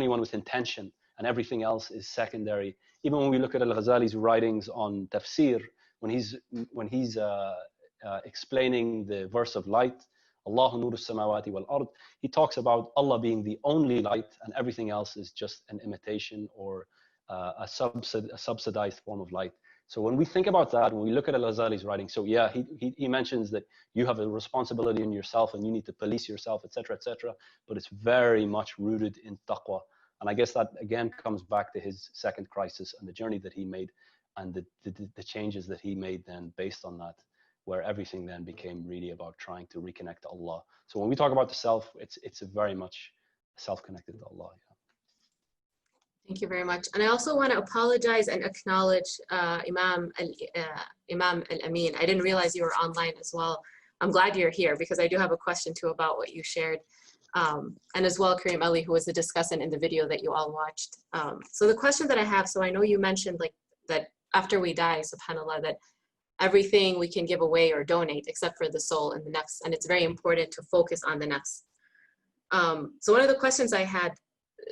one with intention, and everything else is secondary. Even when we look at Al-Ghazali's writings on tafsir, when he's explaining the verse of light, Allahu nuru samawati wal ard, he talks about Allah being the only light, and everything else is just an imitation or a subsidized form of light. So when we think about that, when we look at Al-Ghazali's writing, so yeah, he mentions that you have a responsibility in yourself and you need to police yourself, etc., but it's very much rooted in taqwa. And I guess that again comes back to his second crisis and the journey that he made, and the changes that he made then based on that, where everything then became really about trying to reconnect to Allah. So when we talk about the self, it's very much self-connected to Allah. Yeah. Thank you very much. And I also want to apologize and acknowledge Imam El-Amin. I didn't realize you were online as well. I'm glad you're here because I do have a question too about what you shared. And as well, Kareem Ali, who was the discussant in the video that you all watched. So the question that I have, so I know you mentioned like that after we die, subhanAllah, that everything we can give away or donate except for the soul and the nafs, and it's very important to focus on the nafs. So one of the questions I had,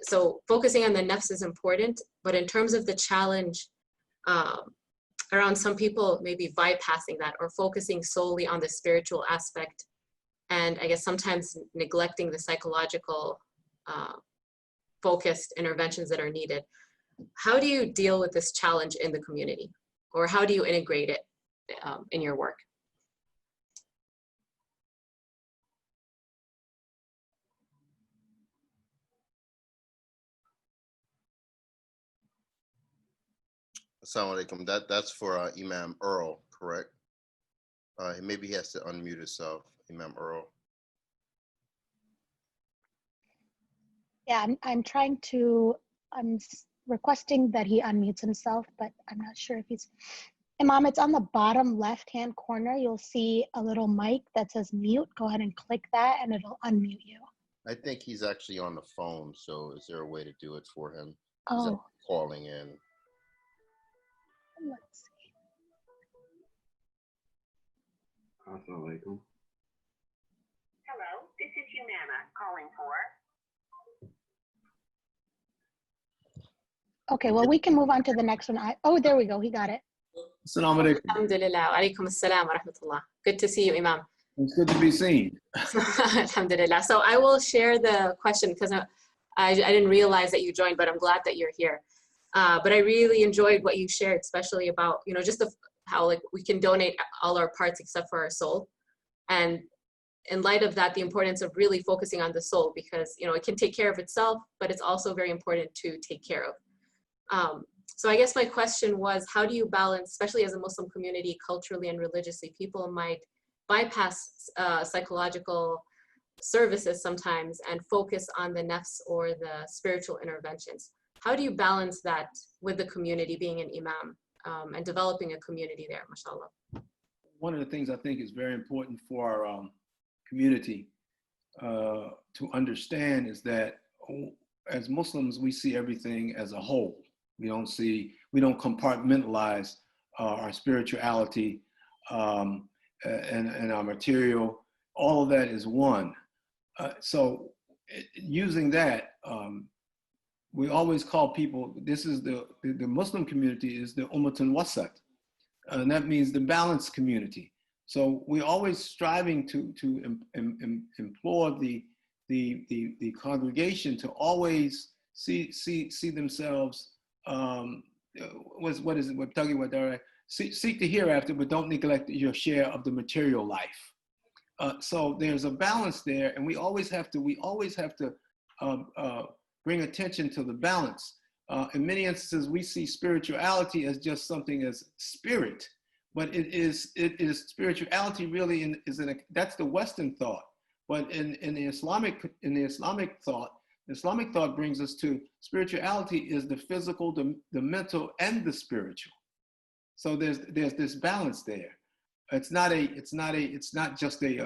so focusing on the nafs is important, but in terms of the challenge around some people maybe bypassing that or focusing solely on the spiritual aspect, and I guess sometimes neglecting the psychological focused interventions that are needed. How do you deal with this challenge in the community, or how do you integrate it in your work? Assalamu alaikum. That's for Imam Earl, correct? Maybe he has to unmute himself, Imam Earl. Yeah, I'm requesting that he unmutes himself, but I'm not sure if he's, Imam, it's on the bottom left-hand corner. You'll see a little mic that says mute. Go ahead and click that and it'll unmute you. I think he's actually on the phone, so is there a way to do it for him? Oh. He's calling in. Let's see. Assalamu alaikum. Hello, this is Humana calling for. Okay, well, we can move on to the next one. Oh, there we go. He got it. Assalamu alaikum. Alhamdulillah. Alaikum assalam wa rahmatullah. Good to see you, Imam. It's good to be seen. Alhamdulillah. So I will share the question because I didn't realize that you joined, but I'm glad that you're here. But I really enjoyed what you shared, especially about, you know, just how like we can donate all our parts except for our soul. And in light of that, the importance of really focusing on the soul, because, you know, it can take care of itself, but it's also very important to take care of. So I guess my question was, how do you balance, especially as a Muslim community, culturally and religiously, people might bypass psychological services sometimes and focus on the nafs or the spiritual interventions. How do you balance that with the community, being an imam and developing a community there, mashallah? One of the things I think is very important for our community to understand is that as Muslims, we see everything as a whole. We don't compartmentalize our spirituality and our material. All of that is one. So using that, we always call people, this is the Muslim community is the Ummatun Wasat. And that means the balanced community. So we're always striving to implore the congregation to always see themselves, what seek the hereafter, but don't neglect your share of the material life. So there's a balance there, and we always have to bring attention to the balance. In many instances, we see spirituality as just something as spirit, but it is spirituality really that's the Western thought. But in the Islamic thought, Islamic thought brings us to spirituality is the physical, the mental, and the spiritual. So there's this balance there. It's not just in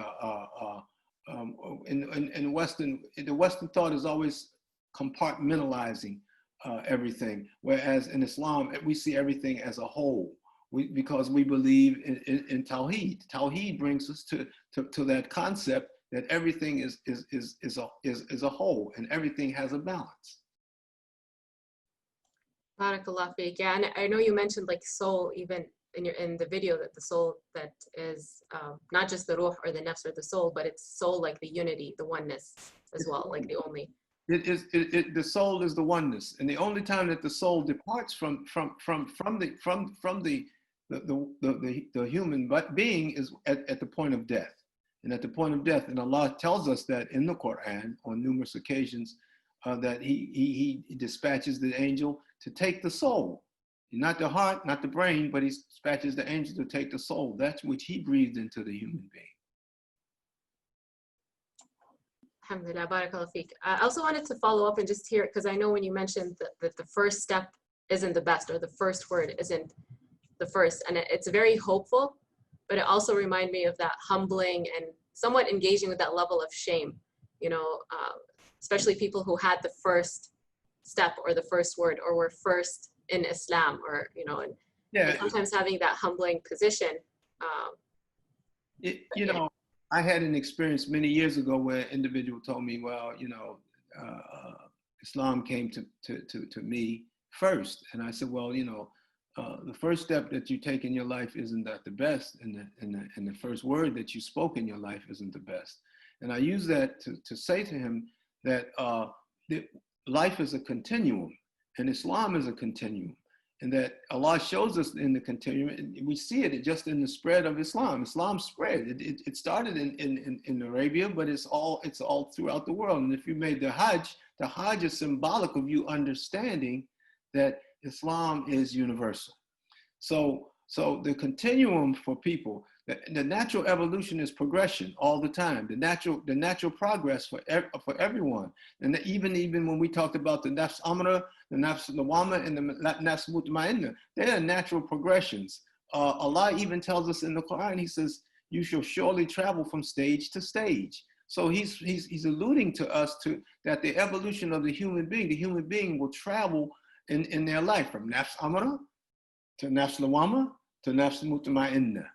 Western, the Western thought is always compartmentalizing everything, whereas in Islam we see everything as a whole. Because we believe in Tawheed. Tawheed brings us to that concept that everything is a whole and everything has a balance. Barakallah feek. Yeah, and I know you mentioned like soul even in the video, that the soul that is not just the ruh or the nafs or the soul, but it's soul like the unity, the oneness as well, like the only. The soul is the oneness, and the only time that the soul departs from the human being is at the point of death. And at the point of death, and Allah tells us that in the Quran on numerous occasions, that he dispatches the angel to take the soul, not the heart, not the brain, but he dispatches the angel to take the soul, that's which he breathed into the human being. Alhamdulillah, barakallah feek. I also wanted to follow up and just hear, because I know when you mentioned that the first step isn't the best, or the first word isn't the first, and it's very hopeful, but it also reminded me of that humbling and somewhat engaging with that level of shame, you know, especially people who had the first step or the first word or were first in Islam, or, you know, Yeah. Sometimes having that humbling position. You know, I had an experience many years ago where an individual told me, well, you know, Islam came to me first. And I said, well, you know, the first step that you take in your life isn't that the best, and the first word that you spoke in your life isn't the best. And I use that to say to him that life is a continuum, and Islam is a continuum, and that Allah shows us in the continuum, and we see it just in the spread of Islam. Islam spread. It started in Arabia, but it's all throughout the world. And if you made the Hajj is symbolic of you understanding that Islam is universal. So the continuum for people, the natural evolution is progression all the time. The natural progress for everyone. And even when we talked about the Nafs Ammara, the Nafs Lawama, and the Nafs Mutnainah, they are natural progressions. Allah even tells us in the Quran, He says, "You shall surely travel from stage to stage." So he's alluding to us to that the evolution of the human being will travel in their life from Nafs Ammara to Nafs Lawama to Nafs Mutnainah.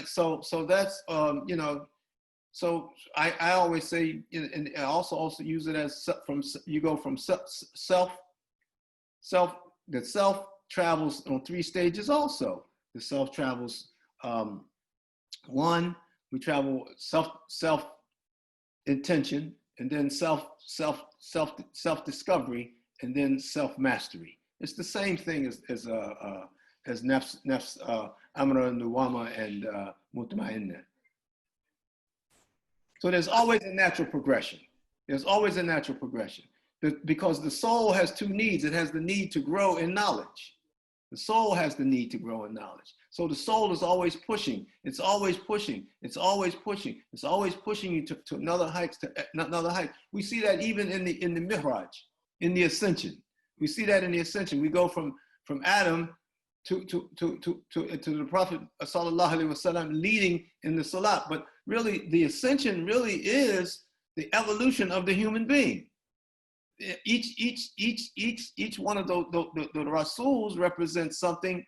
So that's you know, so I always say, and I also use it as you go from self travels on 3 stages also. The self travels one, we travel self intention, and then self discovery, and then self mastery. It's the same thing as Nafs Ammara and Lawama and Mutnainah. So there's always a natural progression. There's always a natural progression. Because the soul has 2 needs. It has the need to grow in knowledge. The soul has the need to grow in knowledge. So the soul is always pushing. It's always pushing. It's always pushing. It's always pushing you to another height, We see that even in the Mi'raj, in the ascension. We see that in the ascension. We go from Adam to the Prophet sallallahu alaihi wasallam leading in the salat. But really, the ascension really is the evolution of the human being. Each one of the Rasuls represents something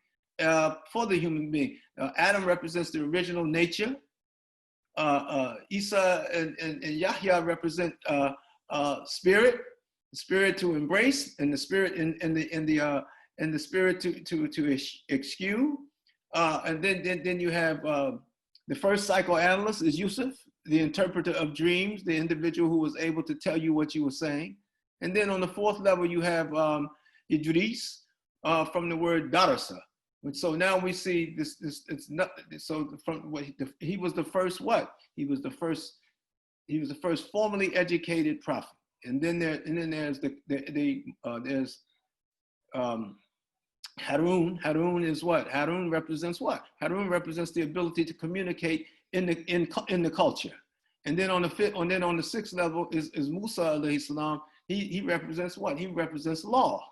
for the human being. Adam represents the original nature. Isa and Yahya represent spirit, the spirit to embrace, and the spirit and the spirit to eschew. And then you have the first psychoanalyst is Yusuf, the interpreter of dreams, the individual who was able to tell you what you were saying. And then on the 4th level, you have Idris from the word darasa. And so now we see this it's not, so from what he was the first what? He was the first formally educated prophet. And then there's Harun. Harun is what? Harun represents what? Harun represents the ability to communicate in the culture. And then on the 6th level is Musa alayhi salam. He represents what? He represents law,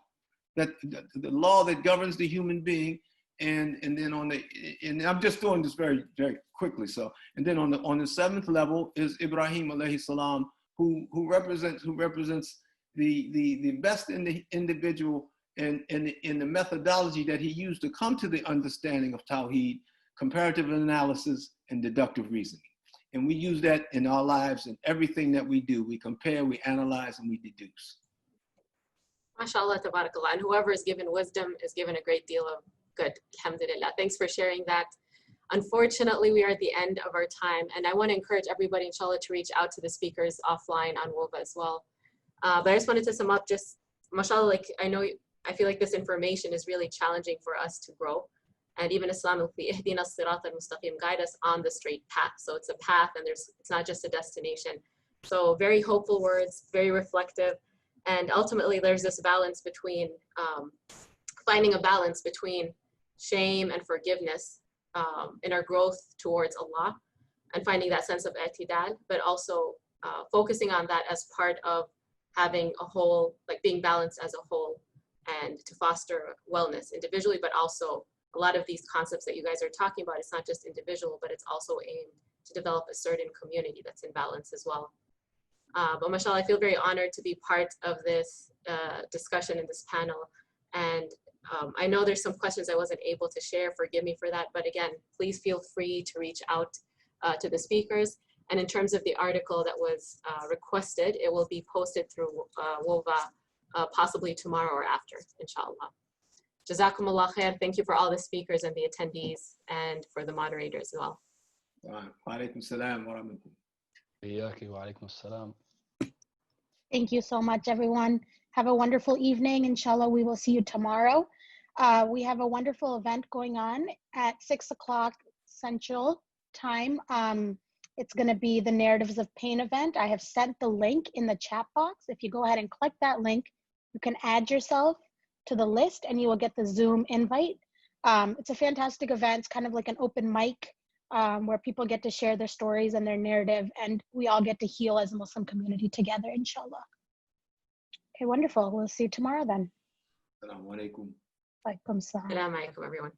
that the law that governs the human being. And then and I'm just doing this very, very quickly. So, and then on the 7th level is Ibrahim alayhi salam, who represents the best in the individual and in the methodology that he used to come to the understanding of Tawheed, comparative analysis, and deductive reasoning. And we use that in our lives and everything that we do. We compare, we analyze, and we deduce. MashaAllah, tabarakallah. And whoever is given wisdom is given a great deal of good. Alhamdulillah. Thanks for sharing that. Unfortunately, we are at the end of our time. And I want to encourage everybody, inshallah, to reach out to the speakers offline on WOVA as well. But I just wanted to sum up, just, mashallah, like I feel like this information is really challenging for us to grow. And even Islamically, ihdina as-sirat al-mustaqim, guide us on the straight path. So it's a path, and it's not just a destination. So very hopeful words, very reflective. And ultimately, there's this balance between, finding a balance between shame and forgiveness in our growth towards Allah, and finding that sense of i'tidal, but also focusing on that as part of having a whole, like being balanced as a whole, and to foster wellness individually, but also a lot of these concepts that you guys are talking about, it's not just individual, but it's also aimed to develop a certain community that's in balance as well. But mashallah, I feel very honored to be part of this discussion in this panel. And I know there's some questions I wasn't able to share, forgive me for that, but again, please feel free to reach out to the speakers. And in terms of the article that was requested, it will be posted through WOVA possibly tomorrow or after, inshallah. Jazakumullah khair. Thank you for all the speakers and the attendees and for the moderators as well. Wa alaikum salam wa rahmatullah. Thank you so much, everyone. Have a wonderful evening. Inshallah, we will see you tomorrow. We have a wonderful event going on at 6 o'clock Central Time. It's going to be the Narratives of Pain event. I have sent the link in the chat box. If you go ahead and click that link, you can add yourself to the list and you will get the Zoom invite. It's a fantastic event. It's kind of like an open mic where people get to share their stories and their narrative, and we all get to heal as a Muslim community together, inshallah. Okay, wonderful. We'll see you tomorrow then. Assalamu alaikum. Alaikum salam. Assalamu alaikum, everyone.